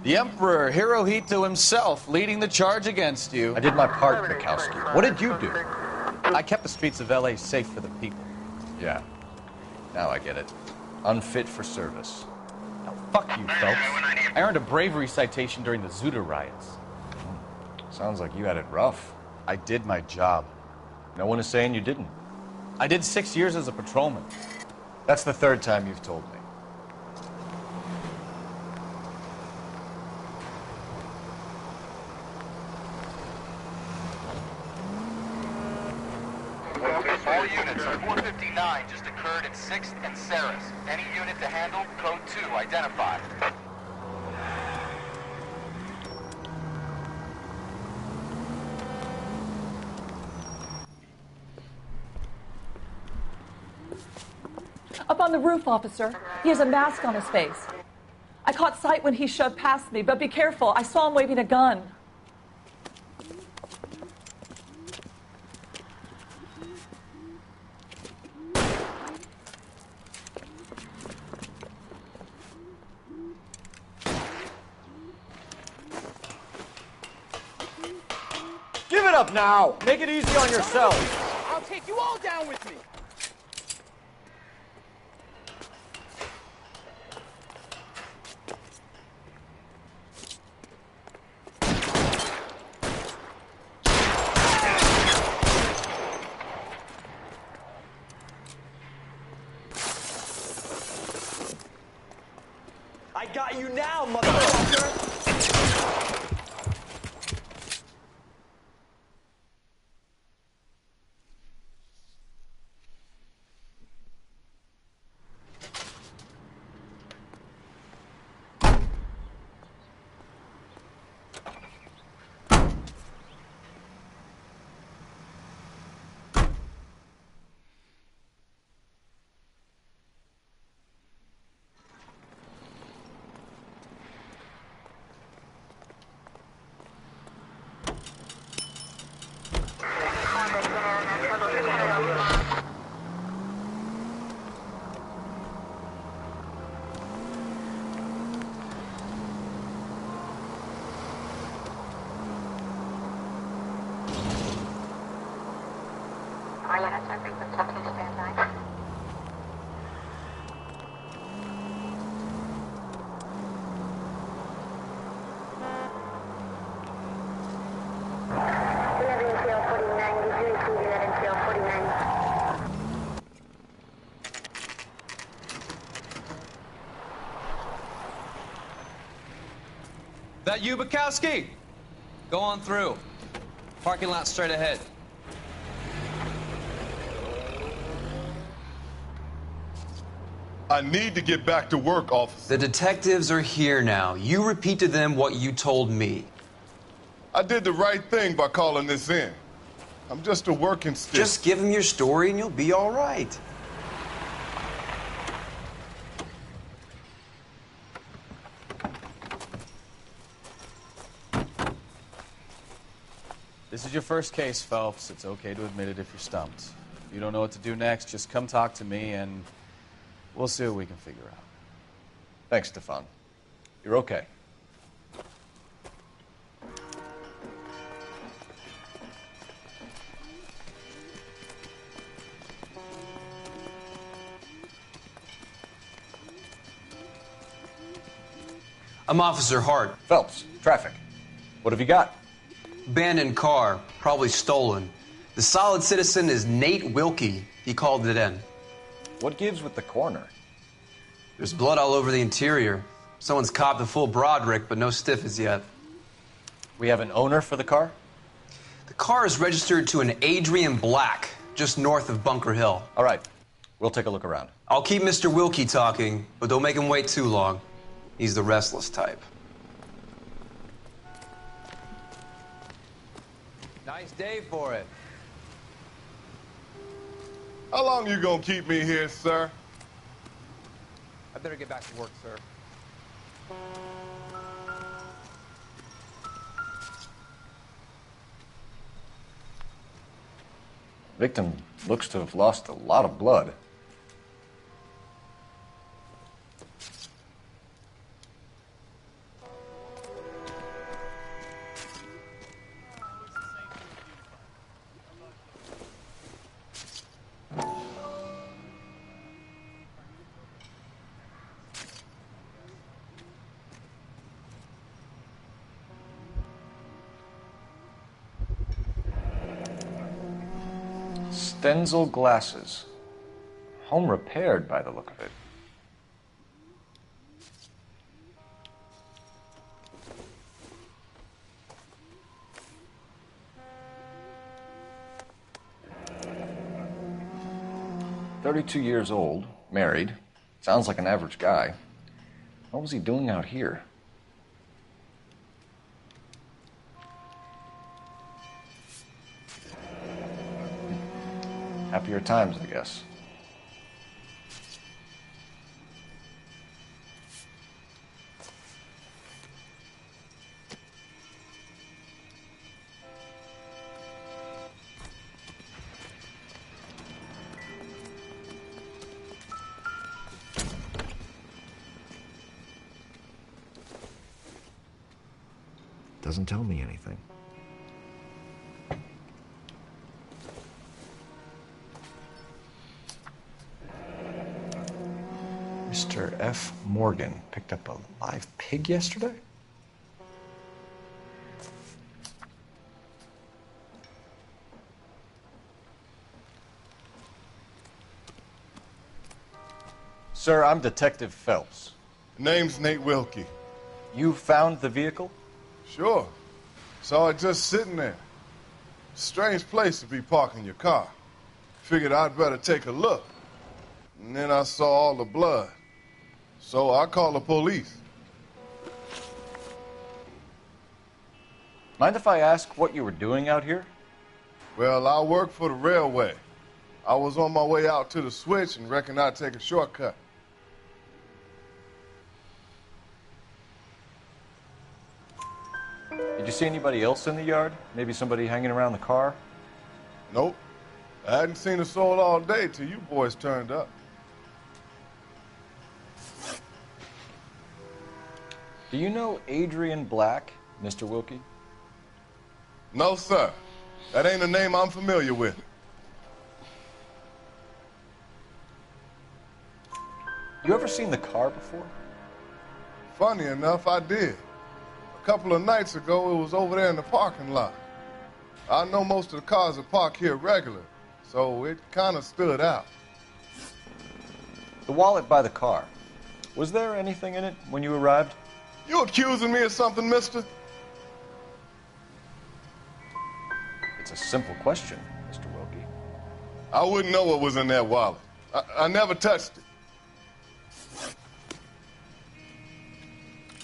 The Emperor Hirohito himself leading the charge against you. I did my part, Bukowski. What did you do? I kept the streets of L.A. safe for the people. Yeah. Now I get it. Unfit for service. Now, fuck you, Phelps. I earned a bravery citation during the Zuda riots. Sounds like you had it rough. I did my job. No one is saying you didn't. I did 6 years as a patrolman. That's the 3rd time you've told me. All units, a 459 just occurred at 6th and Saris. Any unit to handle, code 2 identified. Up on the roof, officer. He has a mask on his face. I caught sight when he shoved past me, but be careful. I saw him waving a gun. Give it up now! Make it easy on yourself! I'll take you all down with me. I got you now, motherfucker! That you, Bukowski? Go on through. Parking lot straight ahead. I need to get back to work, officer. The detectives are here now. You repeat to them what you told me. I did the right thing by calling this in. I'm just a working stick. Just give them your story and you'll be all right. This is your first case, Phelps. It's okay to admit it if you're stumped. If you don't know what to do next, just come talk to me and we'll see what we can figure out. Thanks, Stefan. You're okay. I'm Officer Hart. Phelps, traffic. What have you got? Abandoned car, probably stolen. The solid citizen is Nate Wilkie. He called it in. What gives with the coroner? There's blood all over the interior. Someone's copped a full Broderick, but no stiff as yet. We have an owner for the car? The car is registered to an Adrian Black, just north of Bunker Hill. All right. We'll take a look around. I'll keep Mr. Wilkie talking, but don't make him wait too long. He's the restless type. Nice day for it. How long you gonna keep me here, sir? I better get back to work, sir. Victim looks to have lost a lot of blood. Stenzel glasses. Home repaired by the look of it. "32 years old, married. Sounds like an average guy. What was he doing out here?" Happier times, I guess. Doesn't tell me anything. Mr. F. Morgan picked up a live pig yesterday? Sir, I'm Detective Phelps. Name's Nate Wilkie. You found the vehicle? Sure. Saw it just sitting there. Strange place to be parking your car. Figured I'd better take a look. And then I saw all the blood. So I called the police. Mind if I ask what you were doing out here? Well, I work for the railway. I was on my way out to the switch and reckoned I'd take a shortcut. Did you see anybody else in the yard? Maybe somebody hanging around the car? Nope. I hadn't seen a soul all day till you boys turned up. Do you know Adrian Black, Mr. Wilkie? No, sir. That ain't a name I'm familiar with. You ever seen the car before? Funny enough, I did. A couple of nights ago, it was over there in the parking lot. I know most of the cars are parked here regular, so it kind of stood out. The wallet by the car. Was there anything in it when you arrived? You accusing me of something, mister? It's a simple question, Mr. Wilkie. I wouldn't know what was in that wallet. I never touched it.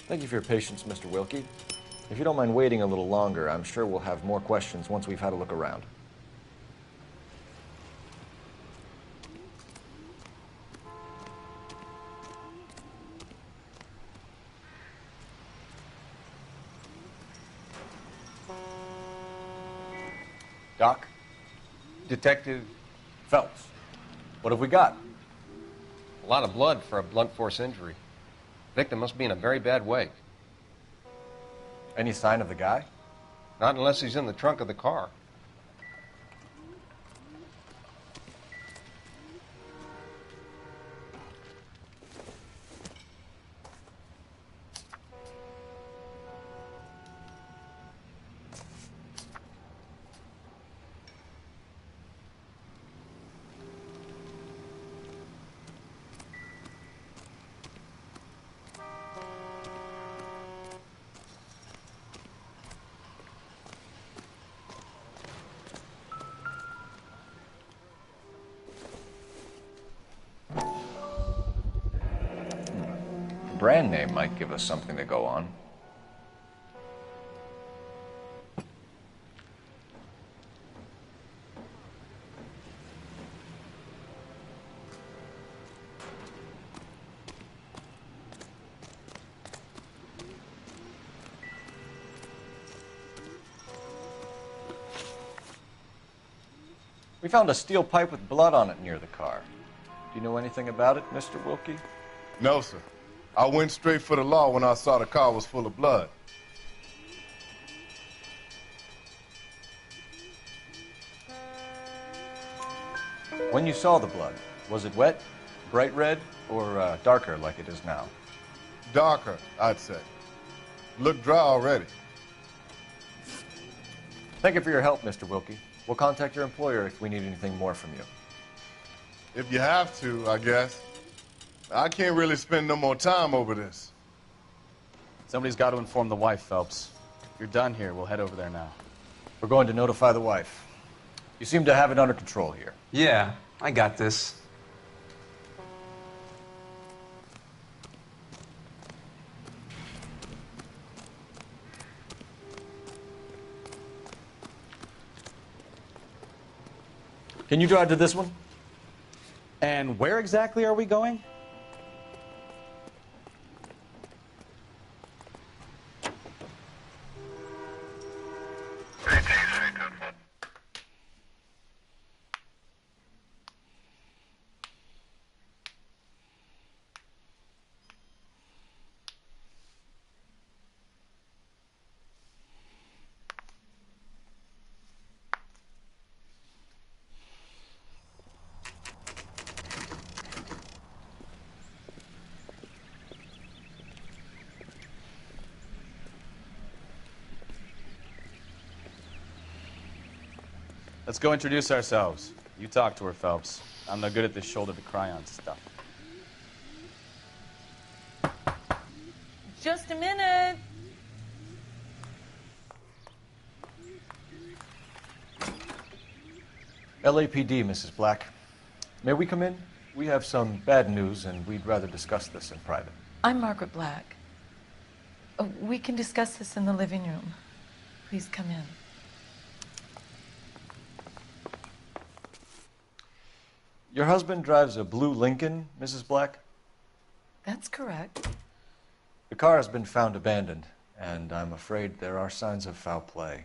Thank you for your patience, Mr. Wilkie. If you don't mind waiting a little longer, I'm sure we'll have more questions once we've had a look around. Doc? Detective Phelps, what have we got? a lot of blood for a blunt force injury. Victim must be in a very bad way. Any sign of the guy? Not unless he's in the trunk of the car. Brand name might give us something to go on. We found a steel pipe with blood on it near the car. Do you know anything about it, Mr. Wilkie? No, sir. I went straight for the law when I saw the car was full of blood. When you saw the blood, was it wet, bright red, or darker like it is now? Darker, I'd say. Looked dry already. Thank you for your help, Mr. Wilkie. We'll contact your employer if we need anything more from you. If you have to, I guess. I can't really spend no more time over this. Somebody's got to inform the wife, Phelps. If you're done here, we'll head over there now. We're going to notify the wife. You seem to have it under control here. Yeah, I got this. Can you drive to this one? And where exactly are we going? Let's go introduce ourselves. You talk to her, Phelps. I'm no good at this shoulder to cry on stuff. Just a minute. LAPD, Mrs. Black. May we come in? We have some bad news, and we'd rather discuss this in private. I'm Margaret Black. We can discuss this in the living room. Please come in. Your husband drives a blue Lincoln, Mrs. Black? That's correct. The car has been found abandoned, and I'm afraid there are signs of foul play.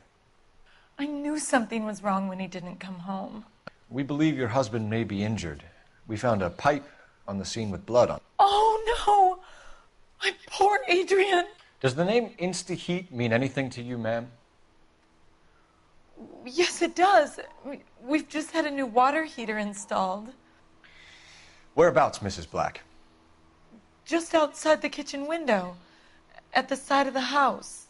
I knew something was wrong when he didn't come home. We believe your husband may be injured. We found a pipe on the scene with blood on it. Oh, no! My poor Adrian! Does the name Insta-Heat mean anything to you, ma'am? Yes, it does. We've just had a new water heater installed. Whereabouts, Mrs. Black? just outside the kitchen window, at the side of the house.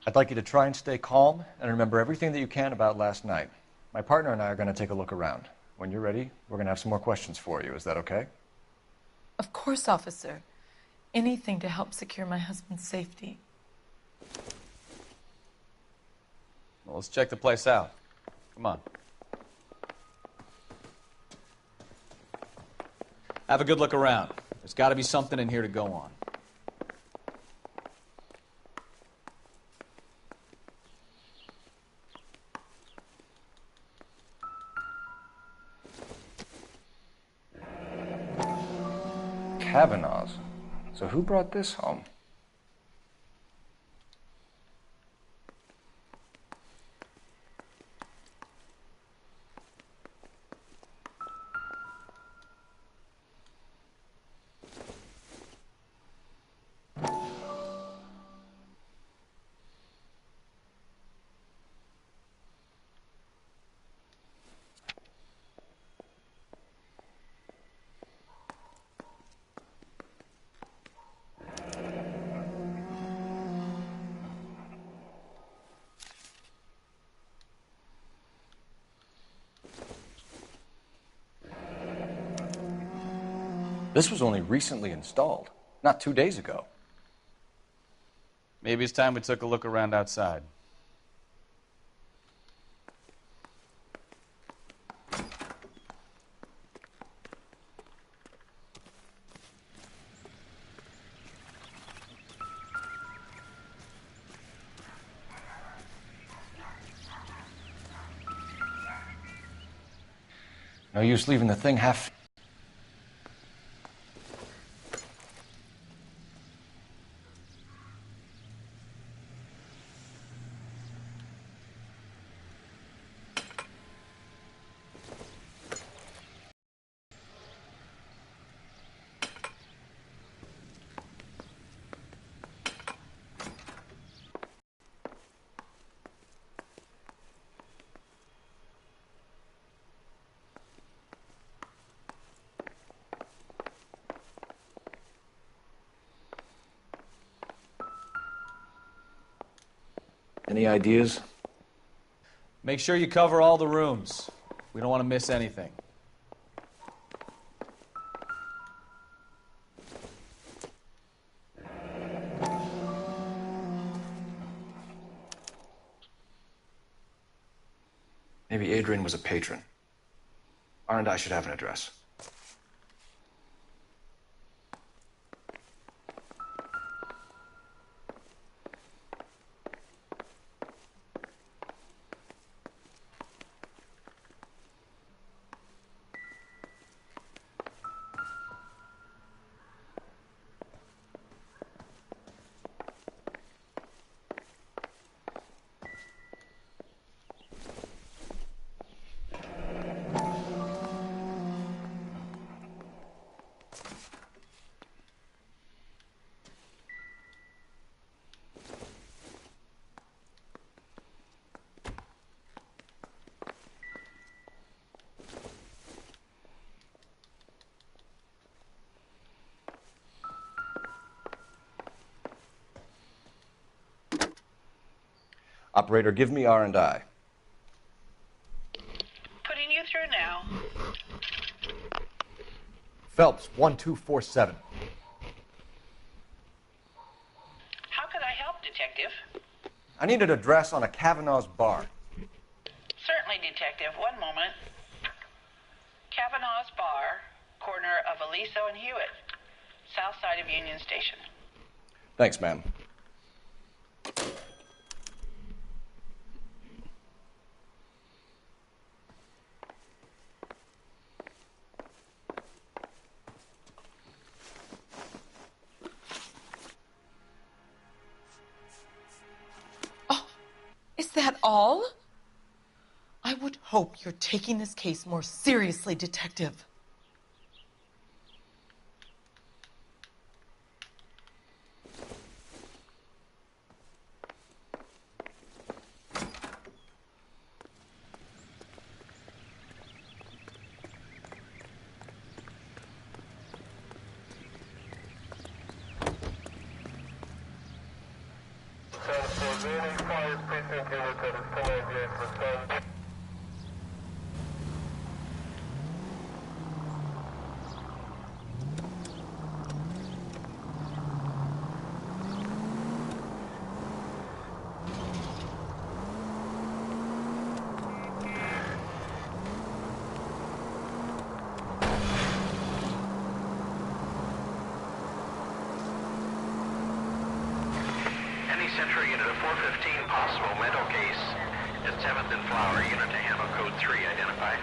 I'd like you to try and stay calm and remember everything that you can about last night. My partner and I are going to take a look around. When you're ready, we're going to have some more questions for you. Is that okay? Of course, officer. Anything to help secure my husband's safety. Well, let's check the place out. Come on. Have a good look around. There's got to be something in here to go on. Kavanaugh's. So who brought this home? This was only recently installed, not 2 days ago. Maybe it's time we took a look around outside. No use leaving the thing half... Any ideas? Make sure you cover all the rooms. We don't want to miss anything. Maybe Adrian was a patron. R&I should have an address. Operator, give me R&I. Putting you through now. Phelps, 1247. How could I help, Detective? I need an address on a Kavanaugh's bar. Certainly, Detective. One moment. Kavanaugh's Bar, corner of Aliso and Hewitt, south side of Union Station. Thanks, ma'am. Is that all? I would hope you're taking this case more seriously, Detective. Century unit of 415, possible mental case at 7th and Flower, unit to handle code 3, identify.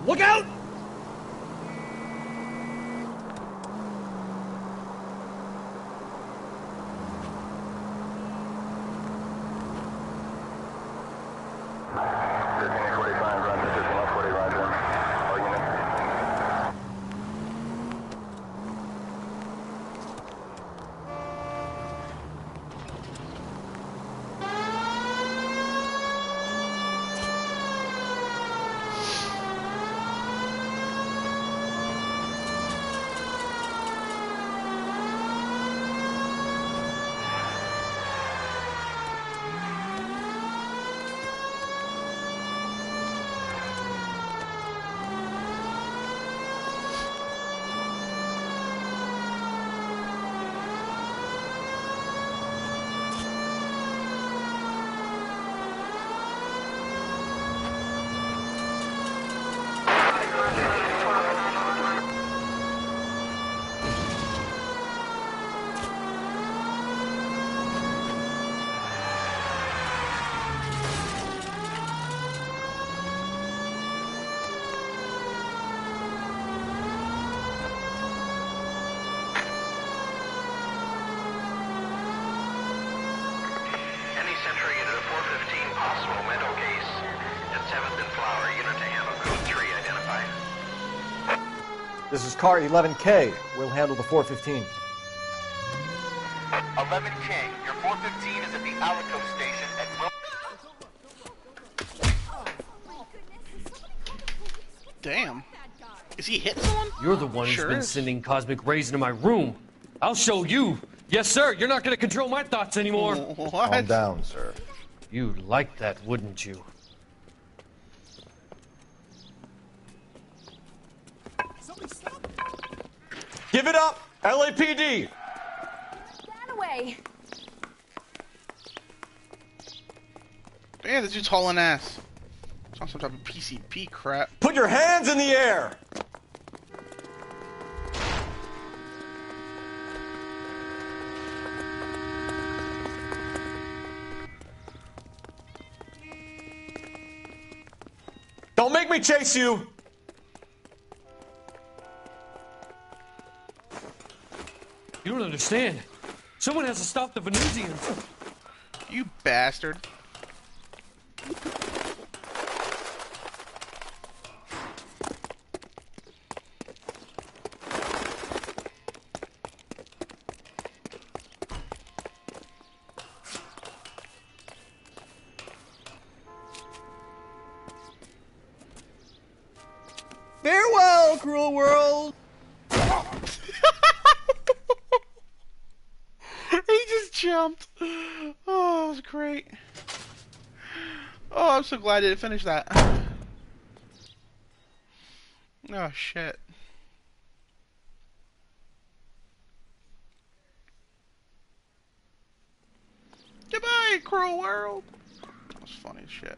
Look out! This is car 11K. We'll handle the 415. 11K, your 415 is at the Alico station at Will. Damn. Is he hitting someone? You're the one who's been sending cosmic rays into my room. I'll show you. Yes, sir. You're not going to control my thoughts anymore. What? Calm down, sir. You'd like that, wouldn't you? Give it up, LAPD! That away. Damn, this dude's hauling ass. It's on some type of PCP crap. Put your hands in the air! Don't make me chase you! You don't understand. Someone has to stop the Venusians. You bastard. Farewell, cruel world! He just jumped. Oh, that was great. Oh, I'm so glad I didn't finish that. Oh, shit. Goodbye, cruel world. That was funny as shit.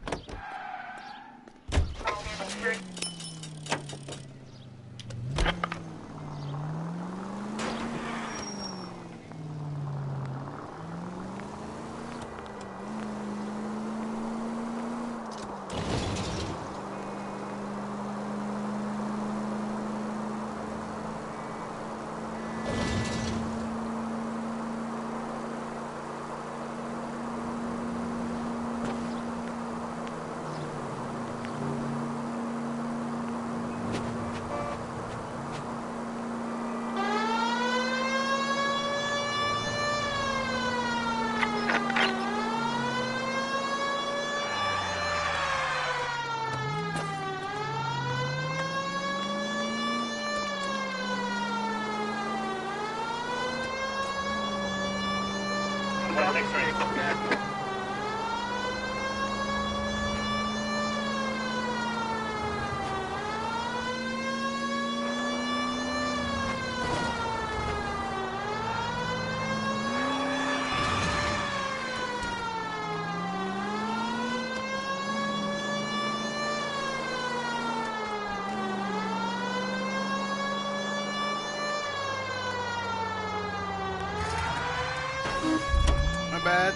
My bad.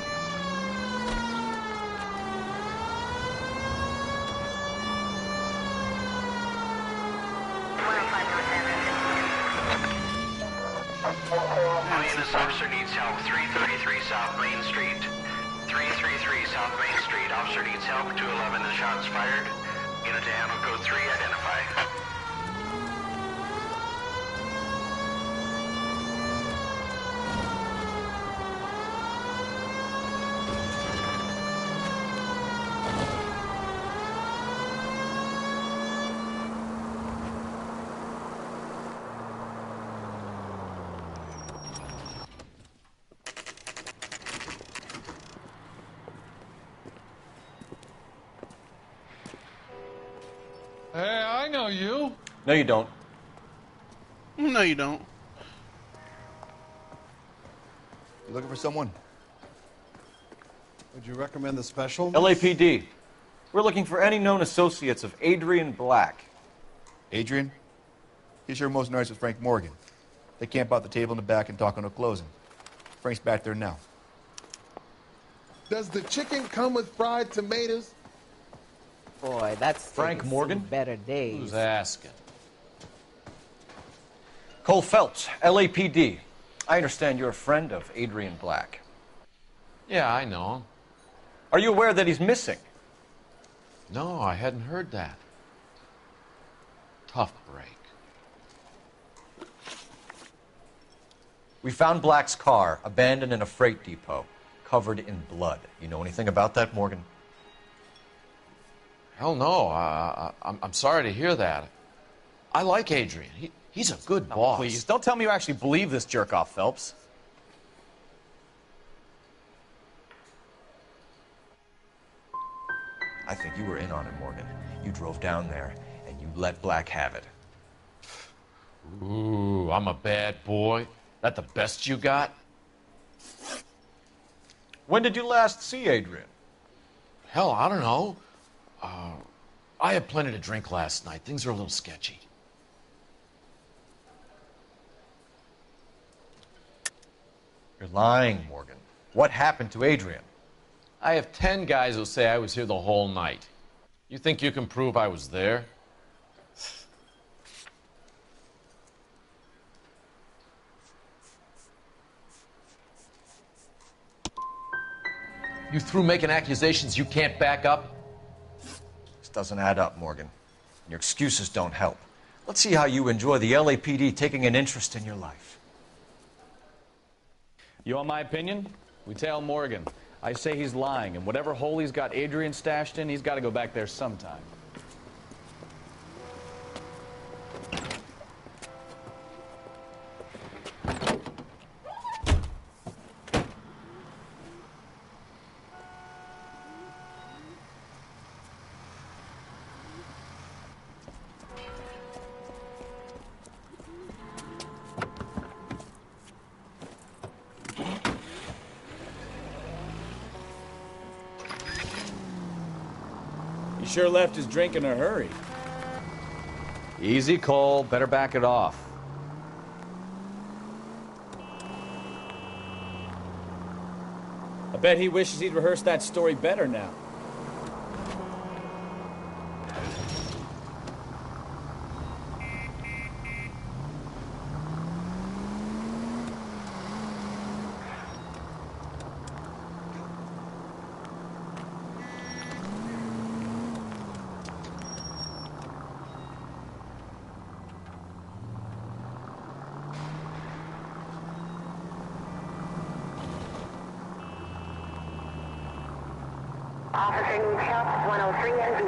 This officer needs help. 333 South Main Street. 333 South Main Street. Officer needs help. 211. The shots fired. Unit to handle code 3. Identify. Hey, I know you. No, you don't. No, you don't. You looking for someone? Would you recommend the special? LAPD. We're looking for any known associates of Adrian Black. Adrian? He's here most nights with Frank Morgan. They camp out the table in the back and talk on a closing. Frank's back there now. Does the chicken come with fried tomatoes? Boy, that's Frank Morgan? better days. Who's asking? Cole Phelps, LAPD. I understand you're a friend of Adrian Black. Yeah, I know him. Are you aware that he's missing? No, I hadn't heard that. Tough break. We found Black's car abandoned in a freight depot, covered in blood. You know anything about that, Morgan? Hell no. I'm sorry to hear that. I like Adrian. He's a good boss. Please, don't tell me you actually believe this jerk-off, Phelps. I think you were in on it, Morgan. You drove down there, and you let Black have it. Ooh, I'm a bad boy. That the best you got? When did you last see Adrian? Hell, I don't know. I had plenty to drink last night. Things are a little sketchy. You're lying, Morgan. What happened to Adrian? I have 10 guys who say I was here the whole night. You think you can prove I was there? You through making accusations you can't back up? This doesn't add up, Morgan. Your excuses don't help. Let's see how you enjoy the LAPD taking an interest in your life. You want my opinion? We tail Morgan. I say he's lying, and whatever hole he's got Adrian stashed in, he's got to go back there sometime. He sure left his drink in a hurry. Easy, Cole. Better back it off. I bet he wishes he'd rehearsed that story better now. Officer needs help, 103 and B.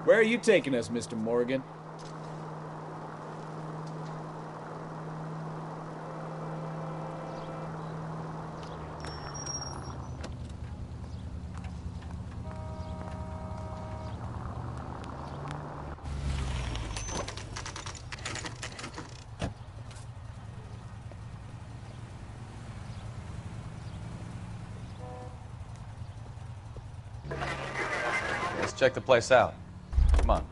Where are you taking us, Mr. Morgan? Let's check the place out. Come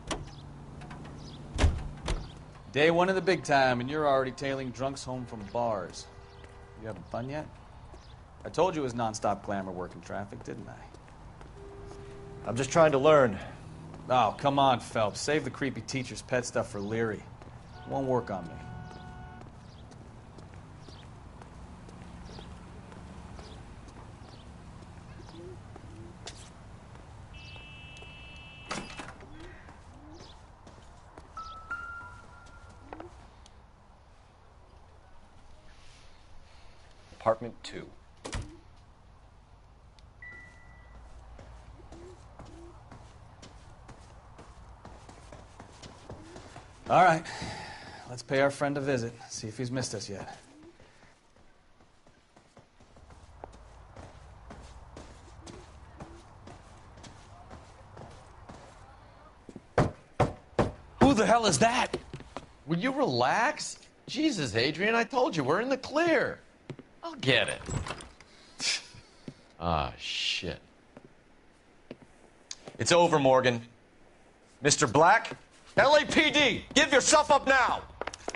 on. Day one of the big time, and you're already tailing drunks home from bars. You having fun yet? I told you it was nonstop glamour working traffic, didn't I? I'm just trying to learn. Oh, come on, Phelps. Save the creepy teacher's pet stuff for Leary. It won't work on me. Apartment 2. All right. Let's pay our friend a visit, see if he's missed us yet. Who the hell is that? Will you relax? Jesus, Adrian, I told you, we're in the clear. I'll get it. Ah, shit. It's over, Morgan. Mr. Black, LAPD, give yourself up now.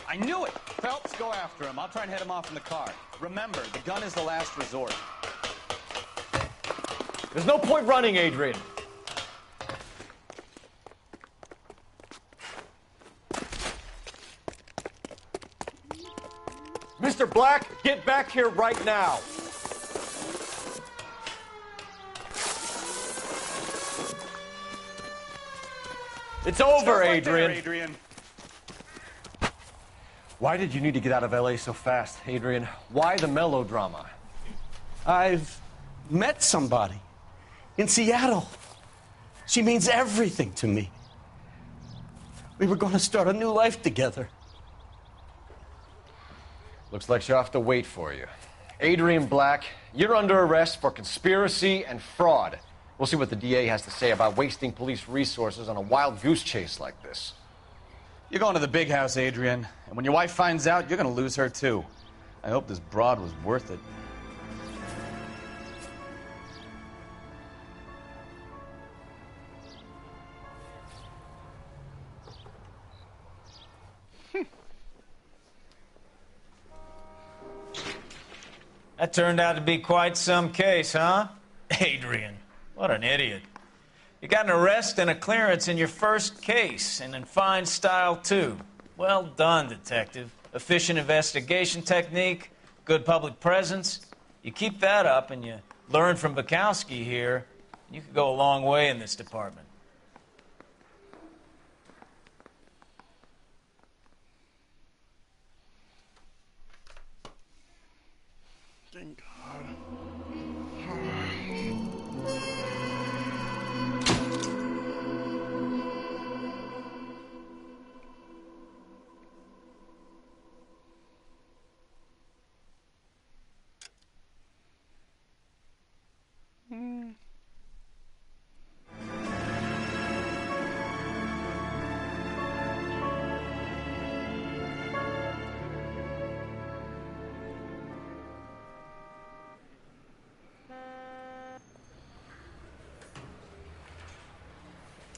I knew it! Phelps, go after him. I'll try and head him off in the car. Remember, the gun is the last resort. There's no point running, Adrian. Mr. Black, get back here right now. It's over, Adrian. Why did you need to get out of LA so fast, Adrian? Why the melodrama? I've met somebody in Seattle. She means everything to me. We were going to start a new life together. Looks like she'll have to wait for you. Adrian Black, you're under arrest for conspiracy and fraud. We'll see what the DA has to say about wasting police resources on a wild goose chase like this. You're going to the big house, Adrian. And when your wife finds out, you're going to lose her, too. I hope this broad was worth it. That turned out to be quite some case, huh? Adrian, what an idiot. You got an arrest and a clearance in your first case, and in fine style, too. Well done, detective. Efficient investigation technique, good public presence. You keep that up and you learn from Bukowski here, you could go a long way in this department. Thank God.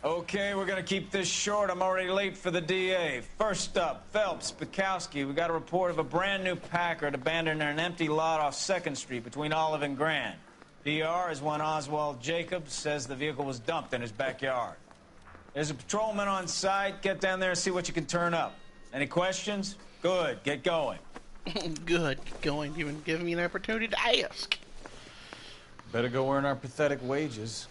Okay, we're gonna keep this short. I'm already late for the DA. First up, Phelps, Bukowski. We got a report of a brand new Packard abandoned in an empty lot off 2nd Street between Olive and Grand. DR is one Oswald Jacobs, says the vehicle was dumped in his backyard. There's a patrolman on site. Get down there and see what you can turn up. Any questions? Good, get going. Good, get going. You even giving me an opportunity to ask. Better go earn our pathetic wages.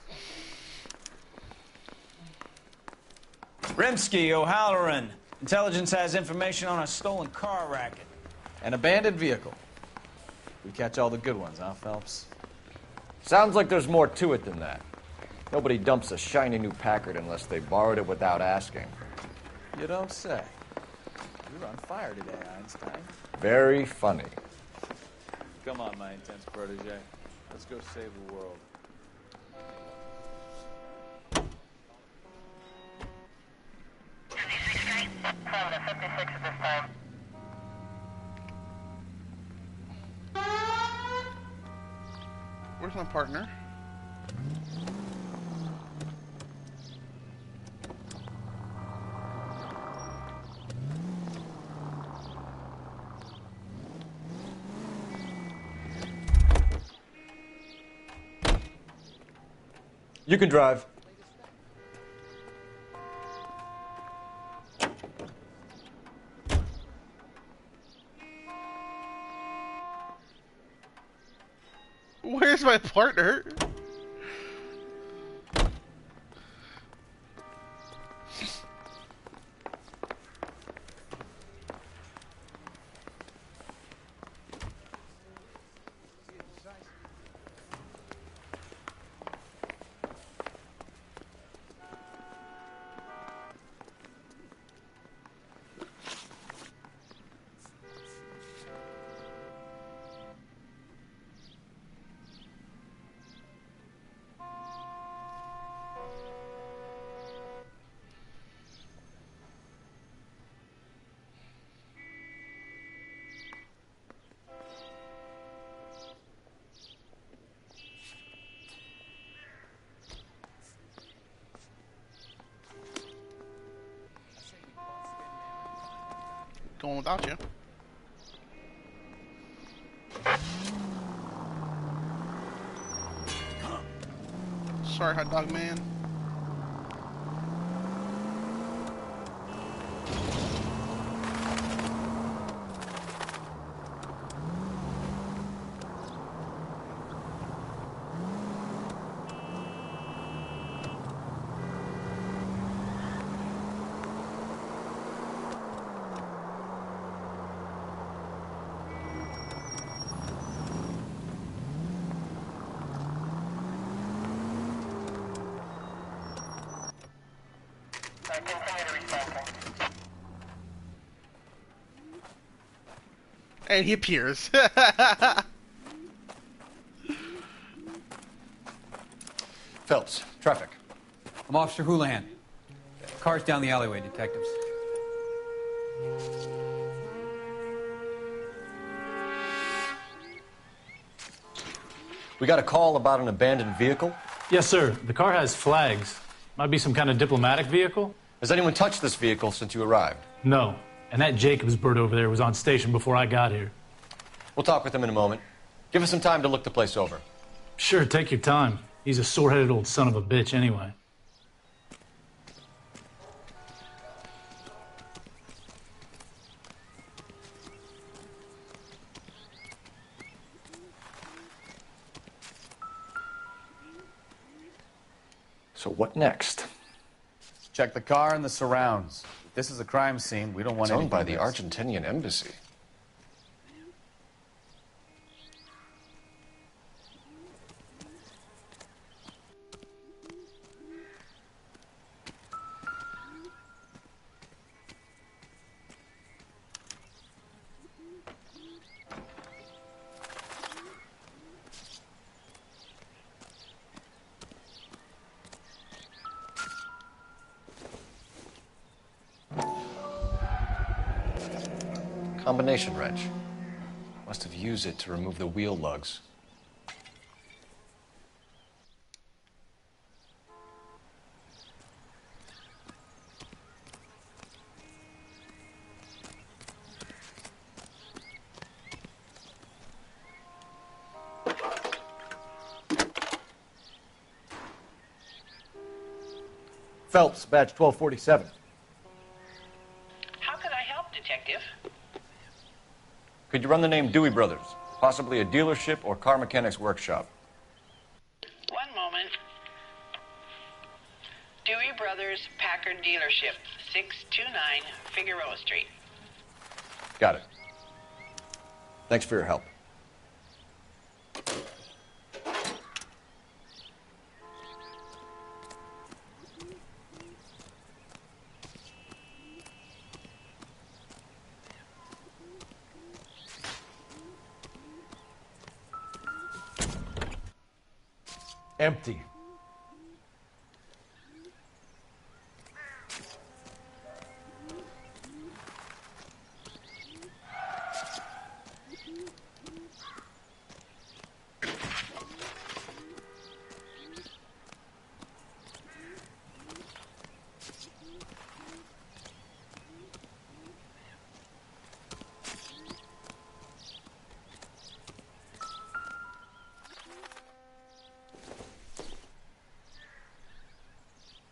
Rimsky, O'Halloran. Intelligence has information on a stolen car racket. An abandoned vehicle. We catch all the good ones, huh, Phelps? Sounds like there's more to it than that. Nobody dumps a shiny new Packard unless they borrowed it without asking. You don't say. You're on fire today, Einstein. Very funny. Come on, my intense protege. Let's go save the world. Where's my partner? You can drive. Where's my partner? Going without you. Sorry, hot dog man. And he appears. Phelps, traffic. I'm Officer Houlihan. Car's down the alleyway, detectives. We got a call about an abandoned vehicle. Yes, sir. The car has flags. Might be some kind of diplomatic vehicle. Has anyone touched this vehicle since you arrived? No. And that Jacobs bird over there was on station before I got here. We'll talk with him in a moment. Give us some time to look the place over. Sure, take your time. He's a sore-headed old son of a bitch anyway. So what next? Check the car and the surrounds. If this is a crime scene, we don't want It's owned by anything the missed. Argentinian embassy. Combination wrench. Must have used it to remove the wheel lugs. Phelps, badge 1247. How could I help, Detective? Could you run the name Dewey Brothers? Possibly a dealership or car mechanics workshop. One moment. Dewey Brothers Packard Dealership, 629 Figueroa Street. Got it. Thanks for your help. Empty.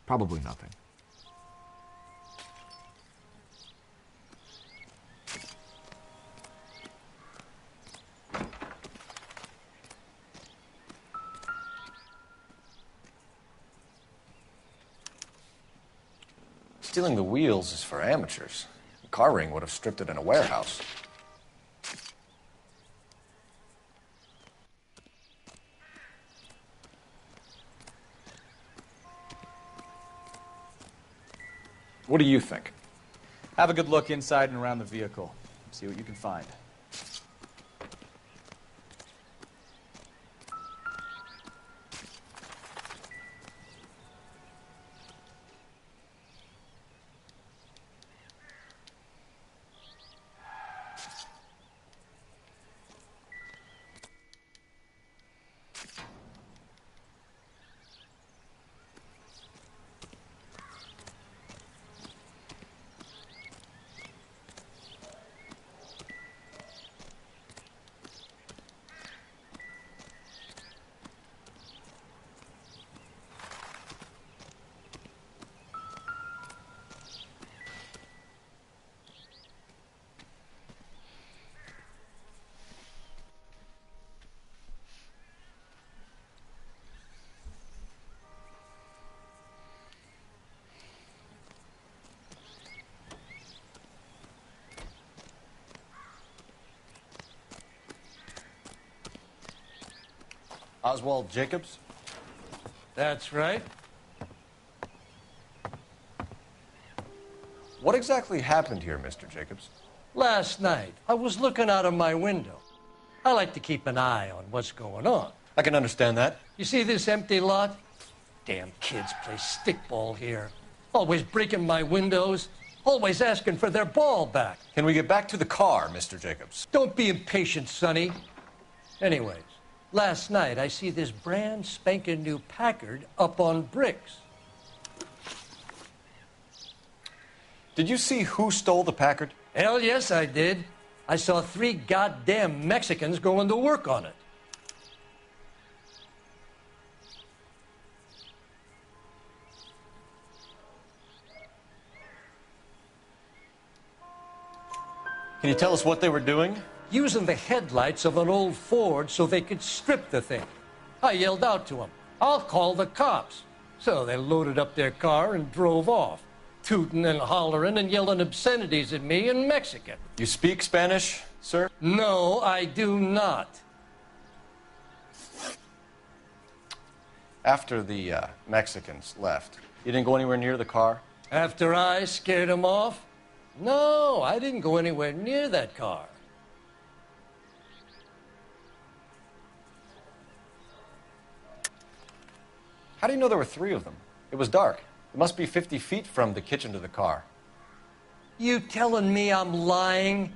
Probably nothing. Stealing the wheels is for amateurs. The car ring would have stripped it in a warehouse. What do you think? Have a good look inside and around the vehicle. See what you can find. Oswald Jacobs? That's right. What exactly happened here, Mr. Jacobs? Last night, I was looking out of my window. I like to keep an eye on what's going on. I can understand that. You see this empty lot? Damn kids play stickball here. Always breaking my windows. Always asking for their ball back. Can we get back to the car, Mr. Jacobs? Don't be impatient, Sonny. Anyways, last night I see this brand spanking new Packard up on bricks. Did you see who stole the Packard? Hell yes, I did. I saw 3 goddamn Mexicans going to work on it. Can you tell us what they were doing? Using the headlights of an old Ford so they could strip the thing. I yelled out to them, "I'll call the cops." So they loaded up their car and drove off, tooting and hollering and yelling obscenities at me in Mexican. You speak Spanish, sir? No, I do not. After the Mexicans left, you didn't go anywhere near the car? After I scared them off? No, I didn't go anywhere near that car. How do you know there were 3 of them? It was dark. It must be 50 feet from the kitchen to the car. You telling me I'm lying?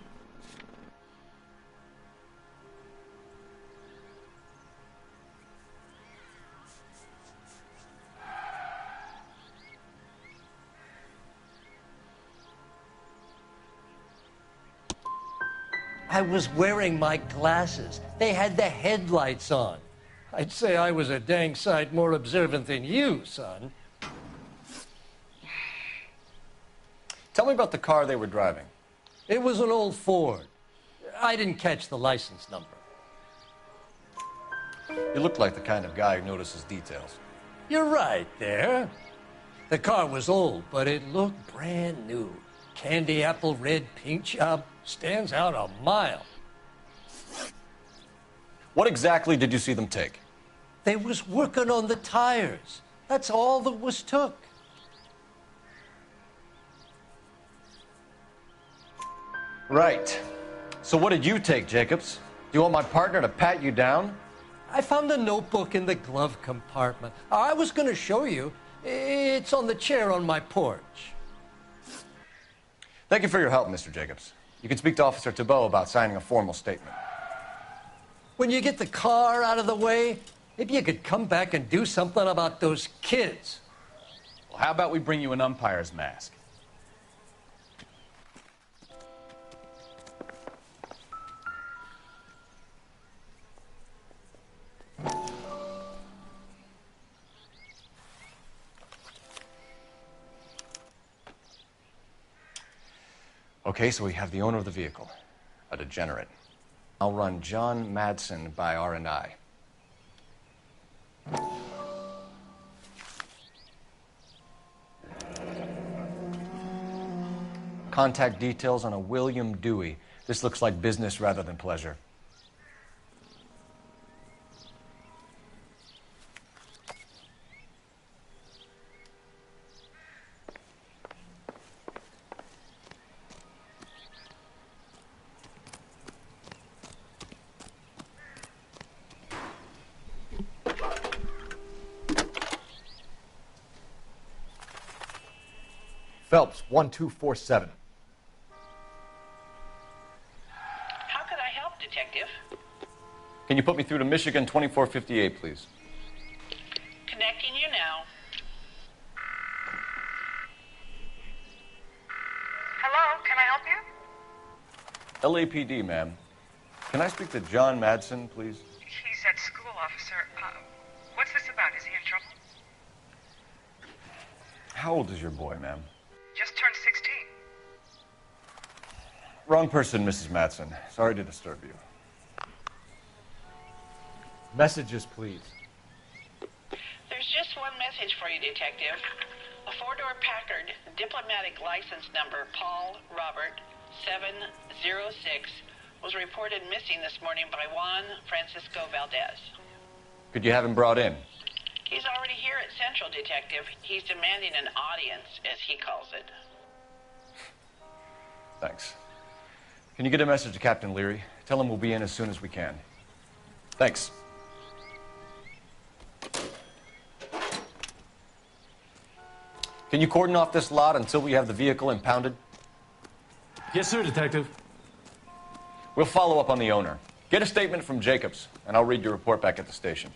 I was wearing my glasses. They had the headlights on. I'd say I was a dang sight more observant than you, son. Tell me about the car they were driving. It was an old Ford. I didn't catch the license number. You look like the kind of guy who notices details. You're right there. The car was old, but it looked brand new. Candy apple red paint job stands out a mile. What exactly did you see them take? They was working on the tires. That's all that was took. Right. So what did you take, Jacobs? Do you want my partner to pat you down? I found a notebook in the glove compartment. I was going to show you. It's on the chair on my porch. Thank you for your help, Mr. Jacobs. You can speak to Officer Thibault about signing a formal statement. When you get the car out of the way, maybe you could come back and do something about those kids. Well, how about we bring you an umpire's mask? Okay, so we have the owner of the vehicle, a degenerate. I'll run John Madsen by R&I. Contact details on a William Dewey. This looks like business rather than pleasure. Phelps, 1247. How could I help, Detective? Can you put me through to Michigan 2458, please? Connecting you now. Hello, can I help you? LAPD, ma'am. Can I speak to John Madsen, please? He's at school, officer. What's this about? Is he in trouble? How old is your boy, ma'am? Just turned 16. Wrong person, Mrs. Madsen. Sorry to disturb you. Messages, please. There's just one message for you, Detective. A four-door Packard, diplomatic license number Paul Robert 706, was reported missing this morning by Juan Francisco Valdez. Could you have him brought in? He's already here at Central, Detective. He's demanding an audience, as he calls it. Thanks. Can you get a message to Captain Leary? Tell him we'll be in as soon as we can. Thanks. Can you cordon off this lot until we have the vehicle impounded? Yes, sir, Detective. We'll follow up on the owner. Get a statement from Jacobs, and I'll read your report back at the station.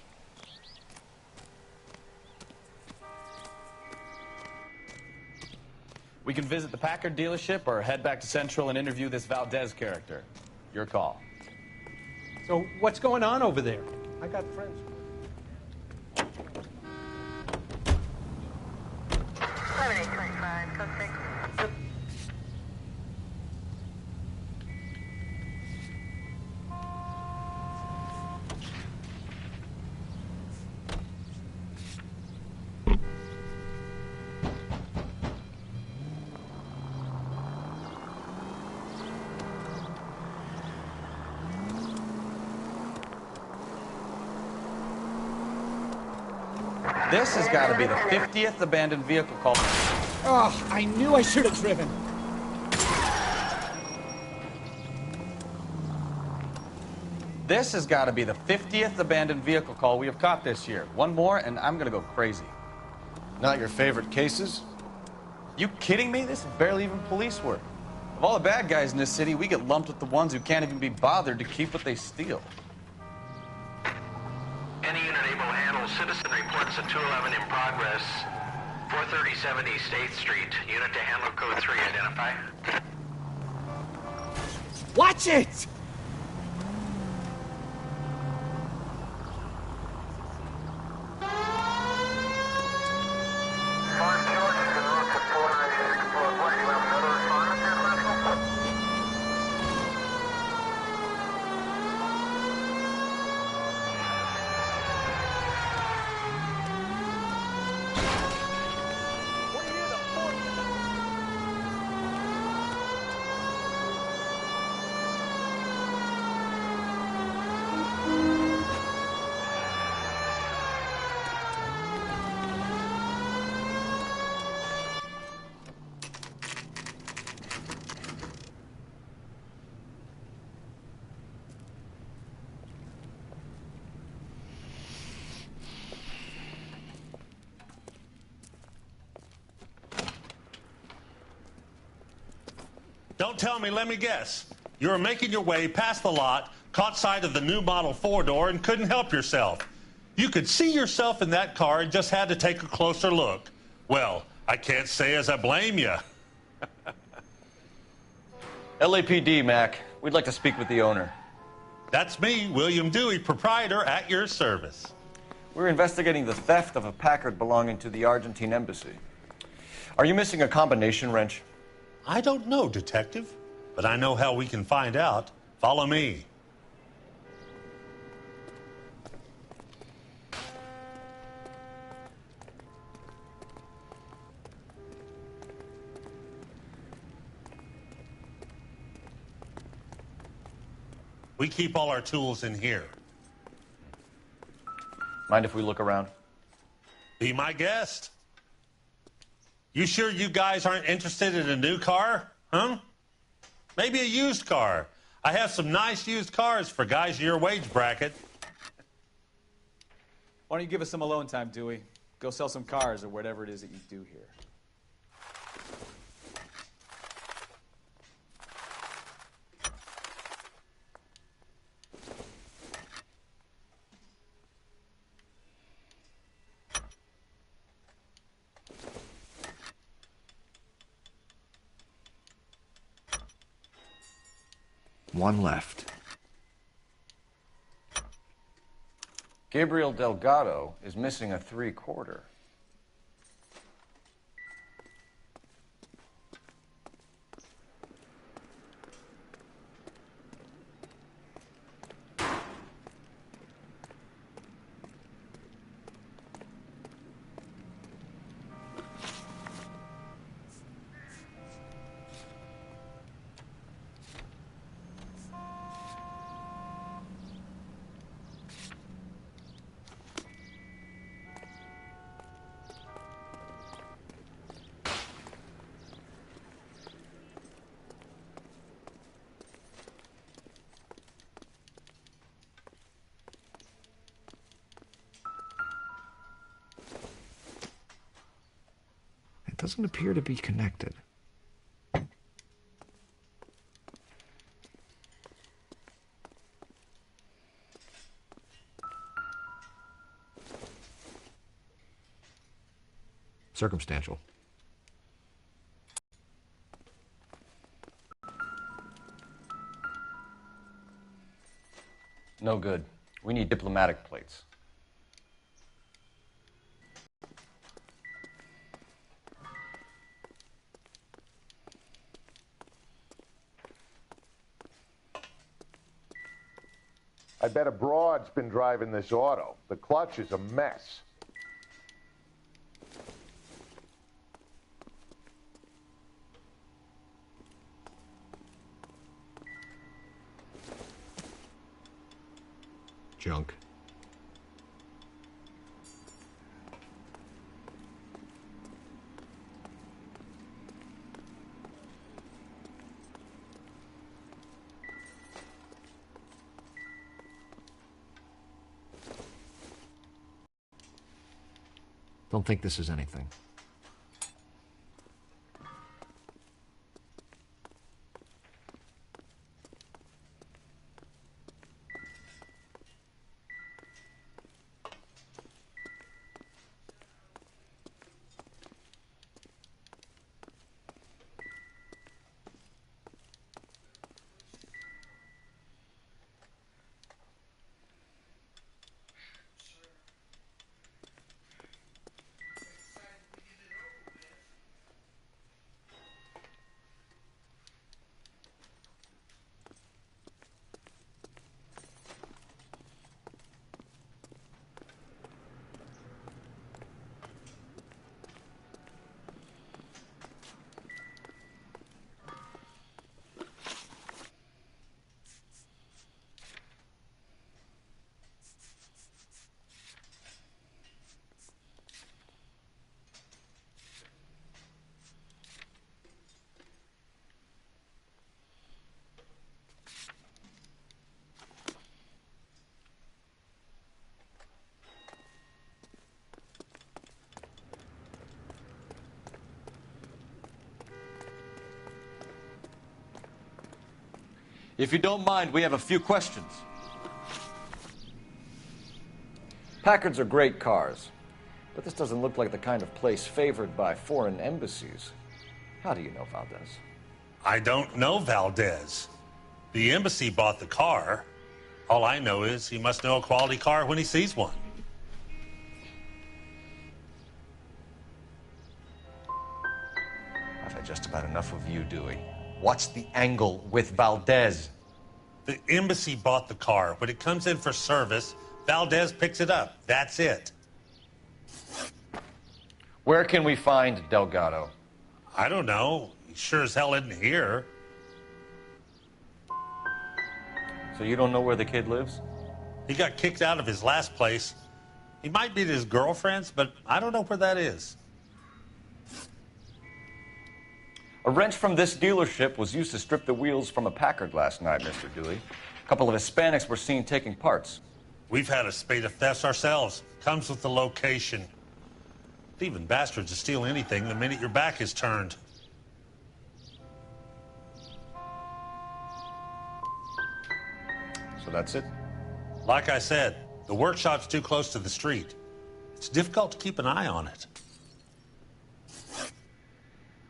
We can visit the Packard dealership or head back to Central and interview this Valdez character. Your call. So what's going on over there? I got friends. 7825, code 6. This has got to be the 50th abandoned vehicle call. Oh, I knew I should have driven. This has got to be the 50th abandoned vehicle call we have caught this year. One more, and I'm going to go crazy. Not your favorite cases? You kidding me? This is barely even police work. Of all the bad guys in this city, we get lumped with the ones who can't even be bothered to keep what they steal. Any unit able to handle citizen reports at 211 in progress. 43070 State Street. Unit to handle code 3. Identify. Watch it! Don't tell me, let me guess. You were making your way past the lot, caught sight of the new model four-door, and couldn't help yourself. You could see yourself in that car and just had to take a closer look. Well, I can't say as I blame you. LAPD, Mac. We'd like to speak with the owner. That's me, William Dewey, proprietor, at your service. We're investigating the theft of a Packard belonging to the Argentine embassy. Are you missing a combination wrench? I don't know, Detective, but I know how we can find out. Follow me. We keep all our tools in here. Mind if we look around? Be my guest. You sure you guys aren't interested in a new car? Huh? Maybe a used car. I have some nice used cars for guys your wage bracket. Why don't you give us some alone time, Dewey? Go sell some cars or whatever it is that you do here. One left. Gabriel Delgado is missing a 3/4. It doesn't appear to be connected. Circumstantial. No good. We need diplomatic plates. I bet a broad's been driving this auto. The clutch is a mess. Junk. Don't think this is anything. If you don't mind, we have a few questions. Packards are great cars, but this doesn't look like the kind of place favored by foreign embassies. How do you know Valdez? I don't know Valdez. The embassy bought the car. All I know is he must know a quality car when he sees one. I've had just about enough of you, Dewey. What's the angle with Valdez? The embassy bought the car. When it comes in for service, Valdez picks it up. That's it. Where can we find Delgado? I don't know. He sure as hell isn't here. So you don't know where the kid lives? He got kicked out of his last place. He might be at his girlfriend's, but I don't know where that is. A wrench from this dealership was used to strip the wheels from a Packard last night, Mr. Dewey. A couple of Hispanics were seen taking parts. We've had a spate of thefts ourselves. Comes with the location. Thieving bastards to steal anything the minute your back is turned. So that's it? Like I said, the workshop's too close to the street. It's difficult to keep an eye on it.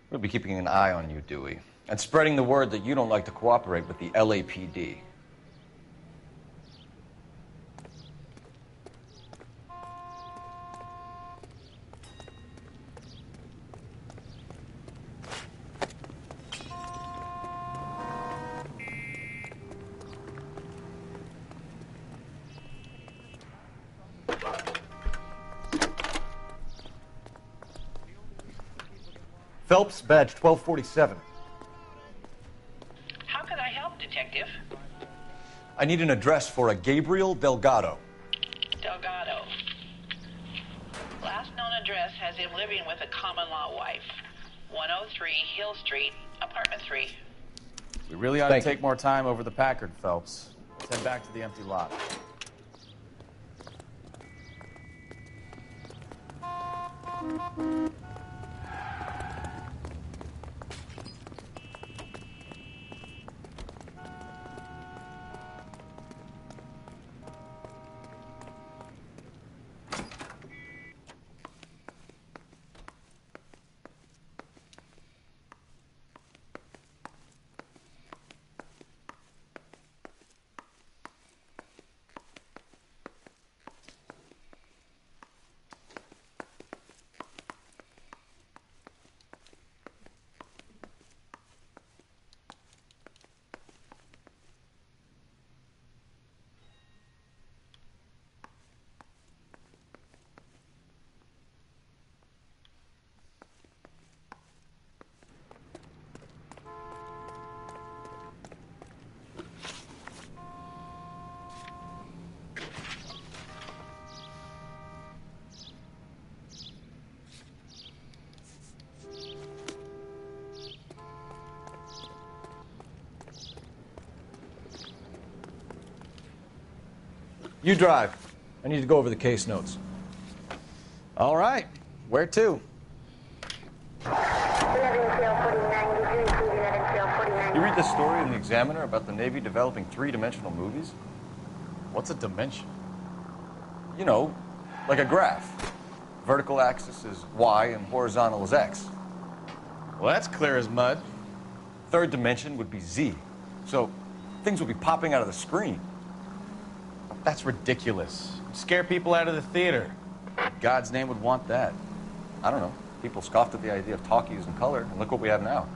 We'll be keeping an eye on you, Dewey, and spreading the word that you don't like to cooperate with the LAPD. Phelps, badge 1247. How can I help, Detective? I need an address for a Gabriel Delgado. Delgado. Last known address has him living with a common-law wife. 103 Hill Street, apartment 3. We really ought to take more time over the Packard, Phelps. Let's head back to the empty lot. You drive. I need to go over the case notes. All right. Where to? You read this story in the Examiner about the Navy developing three-dimensional movies? What's a dimension? You know, like a graph. Vertical axis is Y and horizontal is X. Well, that's clear as mud. Third dimension would be Z. So things will be popping out of the screen. That's ridiculous. Scare people out of the theater. God's name would want that. I don't know. People scoffed at the idea of talkies in color, and look what we have now.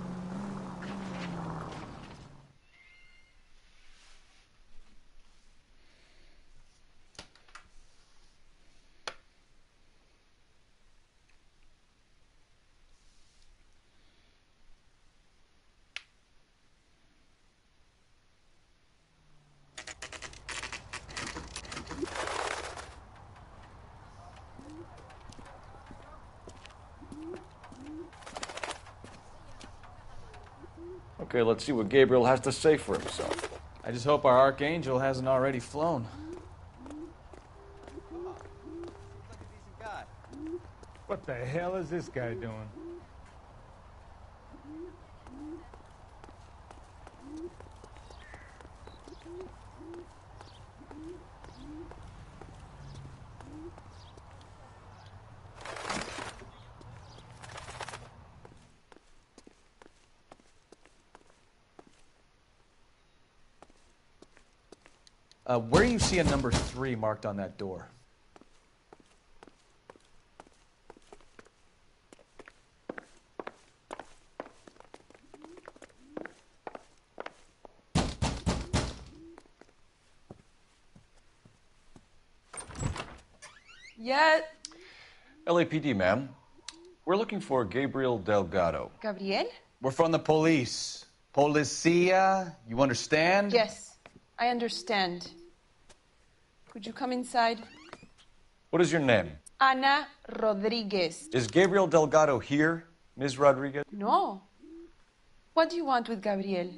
Okay, let's see what Gabriel has to say for himself. I just hope our archangel hasn't already flown. What the hell is this guy doing? Where do you see a number 3 marked on that door? Yeah. LAPD, ma'am. We're looking for Gabriel Delgado. Gabriel? We're from the police. Policia, you understand? Yes, I understand. Could you come inside? What is your name? Ana Rodriguez. Is Gabriel Delgado here, Ms. Rodriguez? No. What do you want with Gabriel?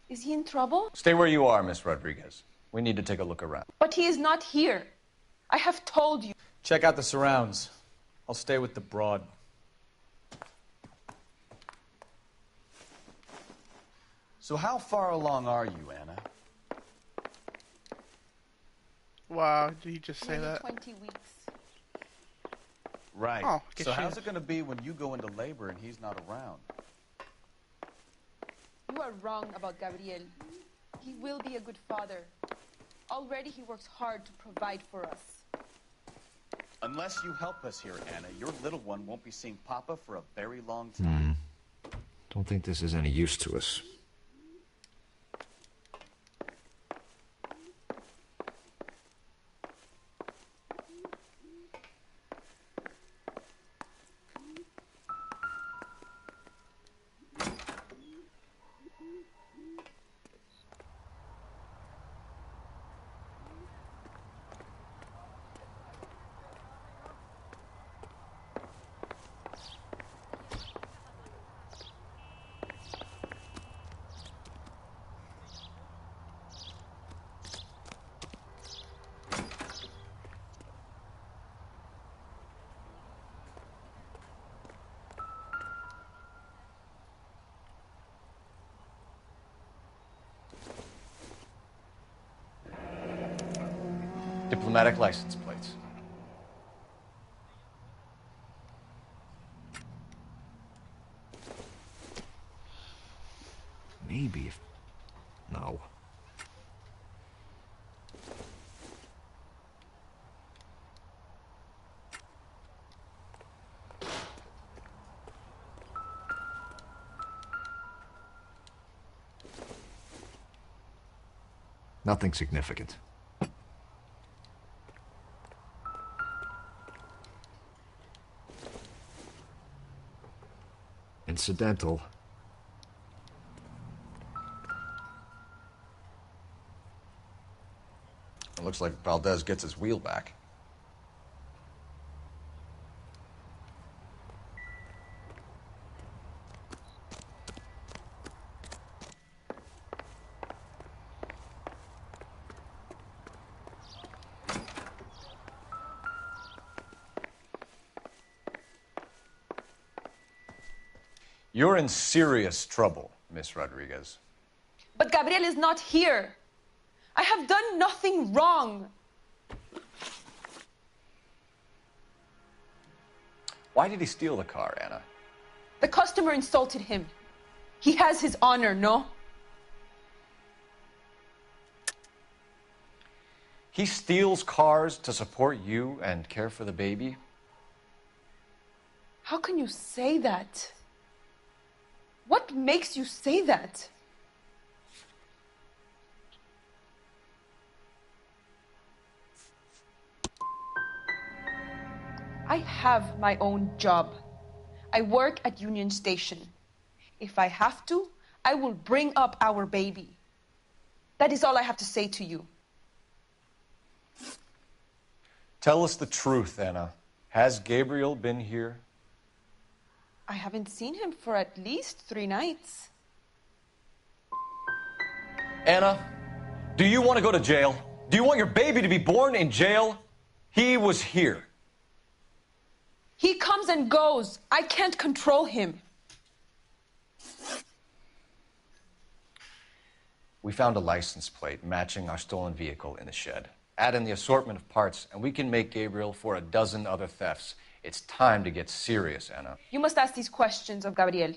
Is he in trouble? Stay where you are, Ms. Rodriguez. We need to take a look around. But he is not here. I have told you. Check out the surrounds. I'll stay with the broad. So how far along are you, Anna? Wow, did he just say Maybe that? 20 weeks. Right. Oh, So how's it going to be when you go into labor and he's not around? You are wrong about Gabriel. He will be a good father. Already he works hard to provide for us. Unless you help us here, Anna, your little one won't be seeing Papa for a very long time. Don't think this is any use to us. Diplomatic license plates. Maybe if... No. Nothing significant. Incidental. It looks like Valdez gets his wheel back. You're in serious trouble, Miss Rodriguez. But Gabriel is not here. I have done nothing wrong. Why did he steal the car, Anna? The customer insulted him. He has his honor, no? He steals cars to support you and care for the baby? How can you say that? What makes you say that? I have my own job. I work at Union Station. If I have to, I will bring up our baby. That is all I have to say to you. Tell us the truth, Anna. Has Gabriel been here? I haven't seen him for at least 3 nights. Anna, do you want to go to jail? Do you want your baby to be born in jail? He was here. He comes and goes. I can't control him. We found a license plate matching our stolen vehicle in the shed. Add in the assortment of parts, and we can make Gabriel for a dozen other thefts. It's time to get serious, Anna. You must ask these questions of Gabriel.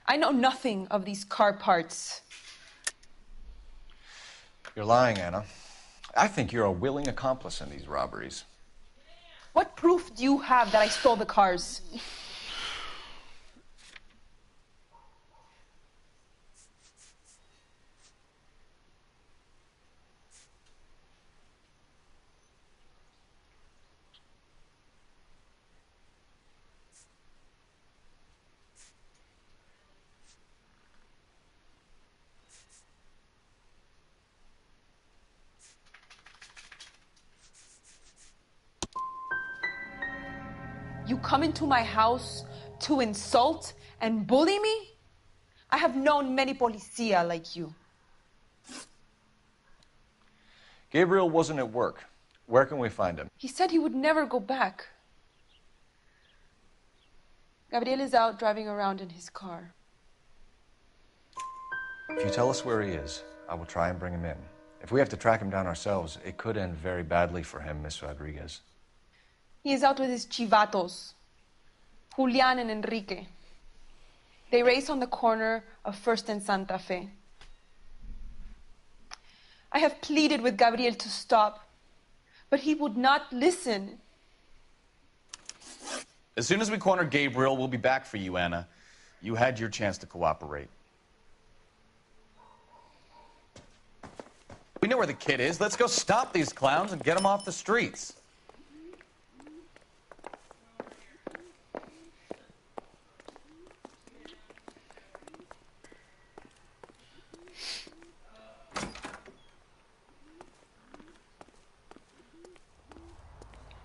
I know nothing of these car parts. You're lying, Anna. I think you're a willing accomplice in these robberies. What proof do you have that I stole the cars? You come into my house to insult and bully me? I have known many policia like you. Gabriel wasn't at work. Where can we find him? He said he would never go back. Gabriel is out driving around in his car. If you tell us where he is, I will try and bring him in. If we have to track him down ourselves, it could end very badly for him, Miss Rodriguez. He is out with his chivatos, Julian and Enrique. They race on the corner of First and Santa Fe. I have pleaded with Gabriel to stop, but he would not listen. As soon as we corner Gabriel, we'll be back for you, Anna. You had your chance to cooperate. We know where the kid is. Let's go stop these clowns and get them off the streets.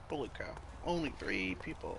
Holy cow. Only 3 people.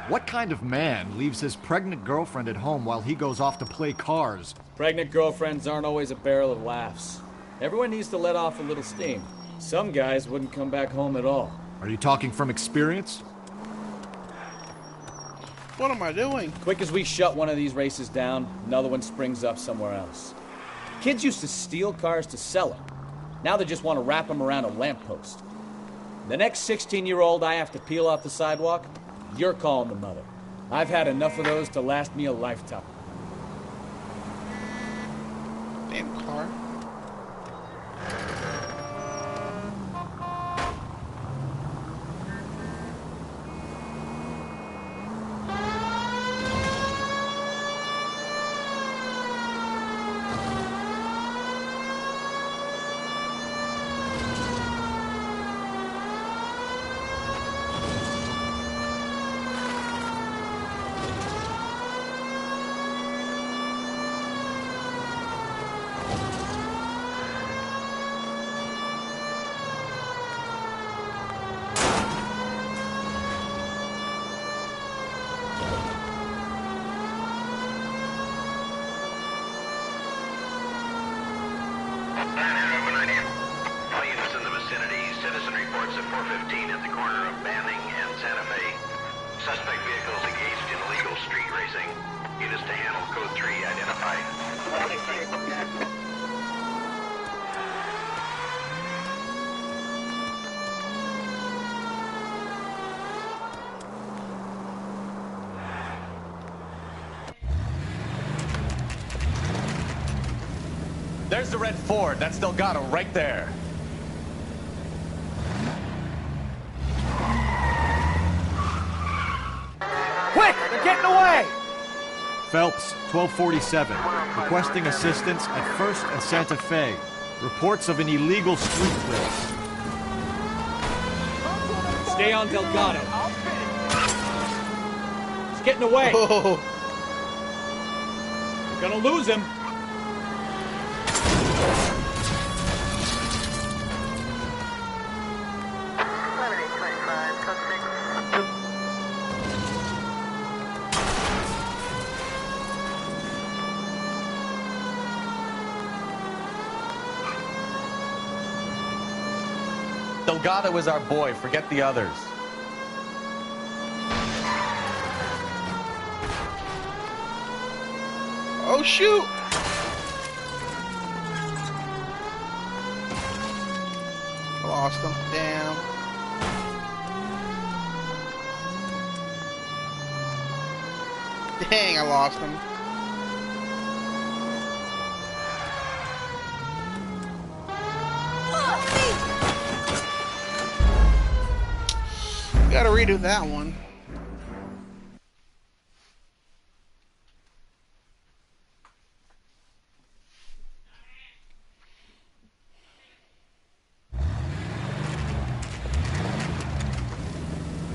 What kind of man leaves his pregnant girlfriend at home while he goes off to play cars? Pregnant girlfriends aren't always a barrel of laughs. Everyone needs to let off a little steam. Some guys wouldn't come back home at all. Are you talking from experience? What am I doing? Quick as we shut one of these races down, another one springs up somewhere else. Kids used to steal cars to sell them. Now they just want to wrap them around a lamppost. The next 16-year-old I have to peel off the sidewalk, you're calling the mother. I've had enough of those to last me a lifetime. Damn car. All units in the vicinity, citizen reports at 415 at the corner of Banning and Santa Fe. Suspect vehicles engaged in illegal street racing. Units to handle code 3 identified. There's the red Ford. That's Delgado right there. Quick! They're getting away! Phelps, 1247. Requesting assistance at First and Santa Fe. Reports of an illegal street race. Stay on Delgado. He's getting away. Oh. We're gonna lose him. Delgado is our boy. Forget the others. Oh, shoot! I lost him. Damn. Dang, I lost him. Gotta redo that one.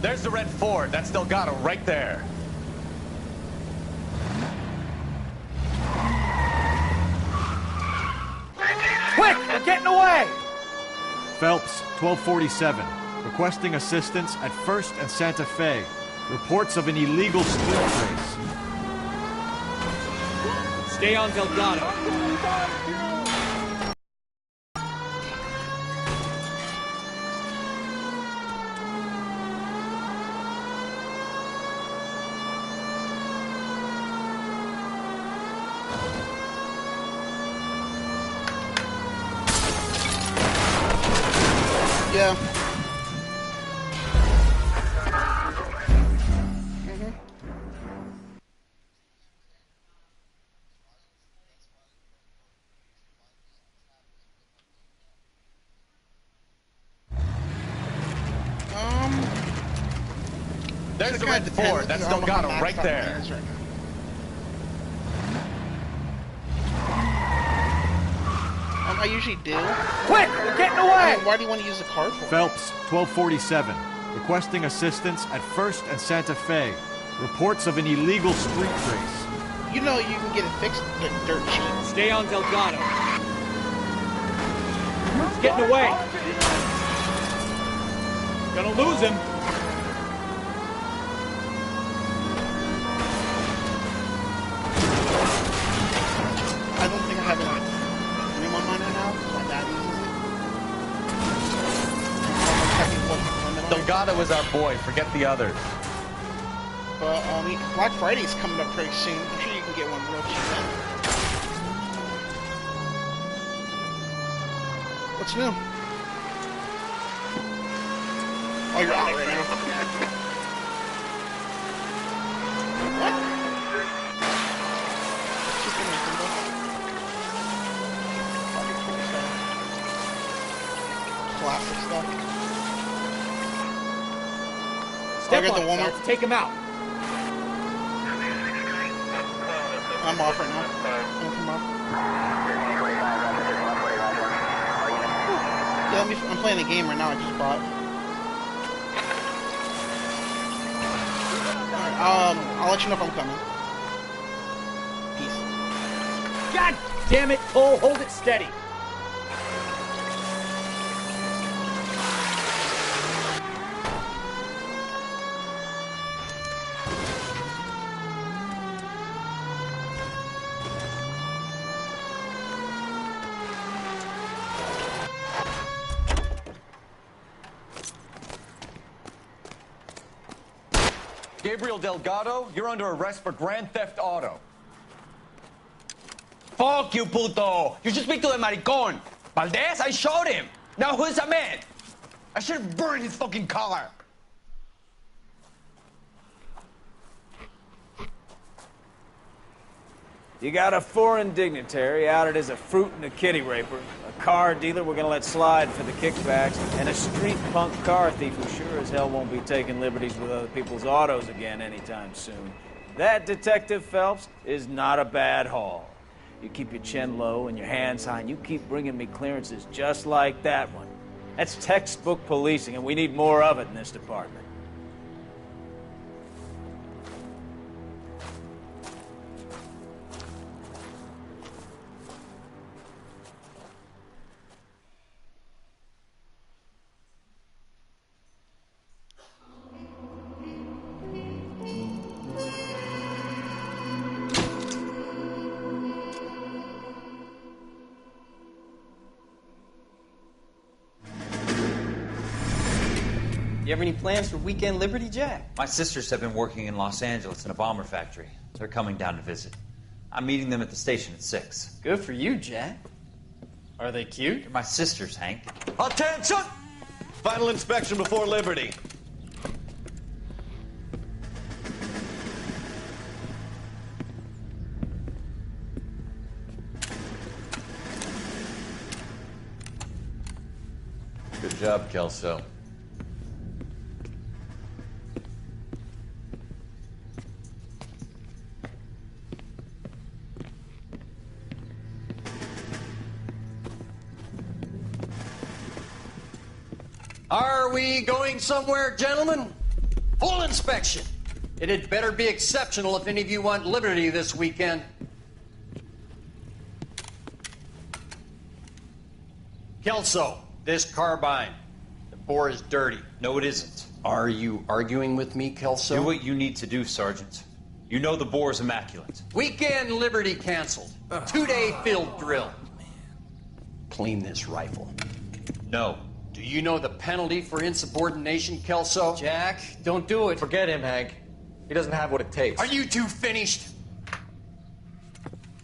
There's the red Ford. That's Delgado right there. Quick! They're getting away! Phelps, 1247. Requesting assistance at 1st and Santa Fe. Reports of an illegal street race. Stay on Delgado. Yeah. There's the red Ford. That's Delgado right there. I usually do. Quick! They're getting away! Why do you want to use the car for? Phelps, 1247. Requesting assistance at 1st and Santa Fe. Reports of an illegal street race. You know you can get it fixed dirt cheap. Stay on Delgado. He's getting away. Gonna lose him. I don't think I have anyone on it now, so my dad uses it. Delgado is our boy. Forget the others. But Black Friday's coming up pretty soon. I'm sure you can get one real cheap then. What's new? Oh, you're out right now. What? Just give me a symbol. Classic stuff. Step I'll get on the Walmart. himself. Take him out. I'm off right now. I'm off. Yeah, I'm playing a game right now. I just bought. Alright, I'll let you know if I'm coming. Peace. God damn it, Cole. Hold it steady. Gabriel Delgado, you're under arrest for grand theft auto. Fuck you, puto! You should speak to the maricón. Valdez, I shot him. Now who's a man? I should have burned his fucking car. You got a foreign dignitary outed as a fruit and a kitty raper, a car dealer we're gonna let slide for the kickbacks, and a street punk car thief who sure as hell won't be taking liberties with other people's autos again anytime soon. That, Detective Phelps, is not a bad haul. You keep your chin low and your hands high, and you keep bringing me clearances just like that one. That's textbook policing, and we need more of it in this department. You have any plans for weekend Liberty, Jack? My sisters have been working in Los Angeles in a bomber factory. They're coming down to visit. I'm meeting them at the station at 6. Good for you, Jack. Are they cute? They're my sisters, Hank. Attention! Final inspection before liberty. Good job, Kelso. Are we going somewhere, gentlemen? Full inspection. It had better be exceptional if any of you want liberty this weekend. Kelso, this carbine. The bore is dirty. No, it isn't. Are you arguing with me, Kelso? Do what you need to do, Sergeant. You know the bore is immaculate. Weekend liberty canceled. 2-day field drill. Clean this rifle. No. Do you know the penalty for insubordination, Kelso? Jack, don't do it. Forget him, Hank. He doesn't have what it takes. Are you two finished?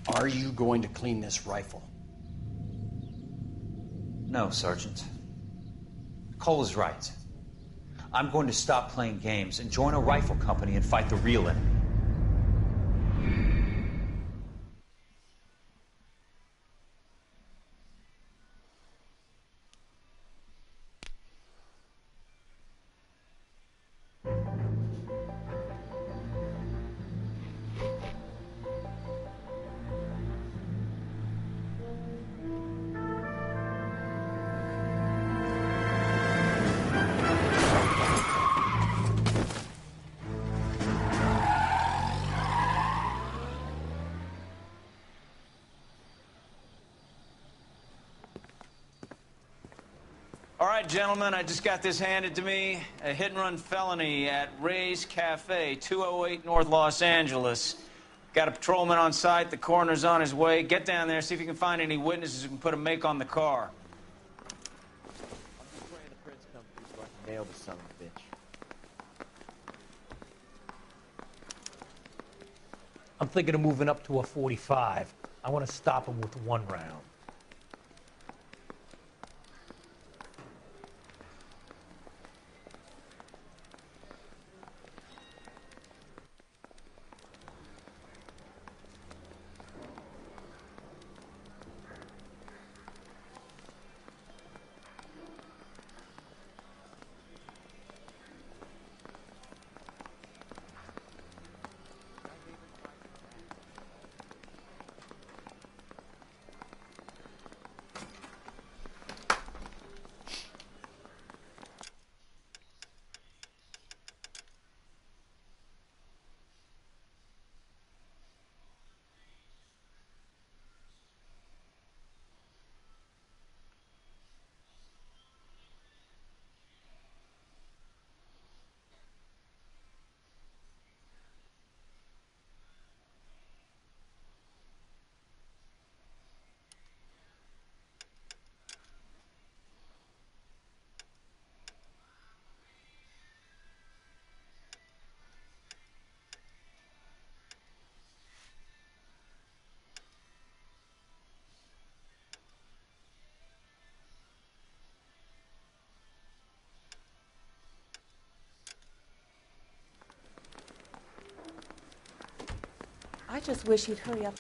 Are you going to clean this rifle? No, Sergeant. Cole is right. I'm going to stop playing games and join a rifle company and fight the real enemy. All right, gentlemen, I just got this handed to me. A hit-and-run felony at Ray's Cafe, 208 North Los Angeles. Got a patrolman on site. The coroner's on his way. Get down there, see if you can find any witnesses who can put a make on the car. Nail the son of a bitch. I'm thinking of moving up to a 45. I want to stop him with one round. I just wish he'd hurry up.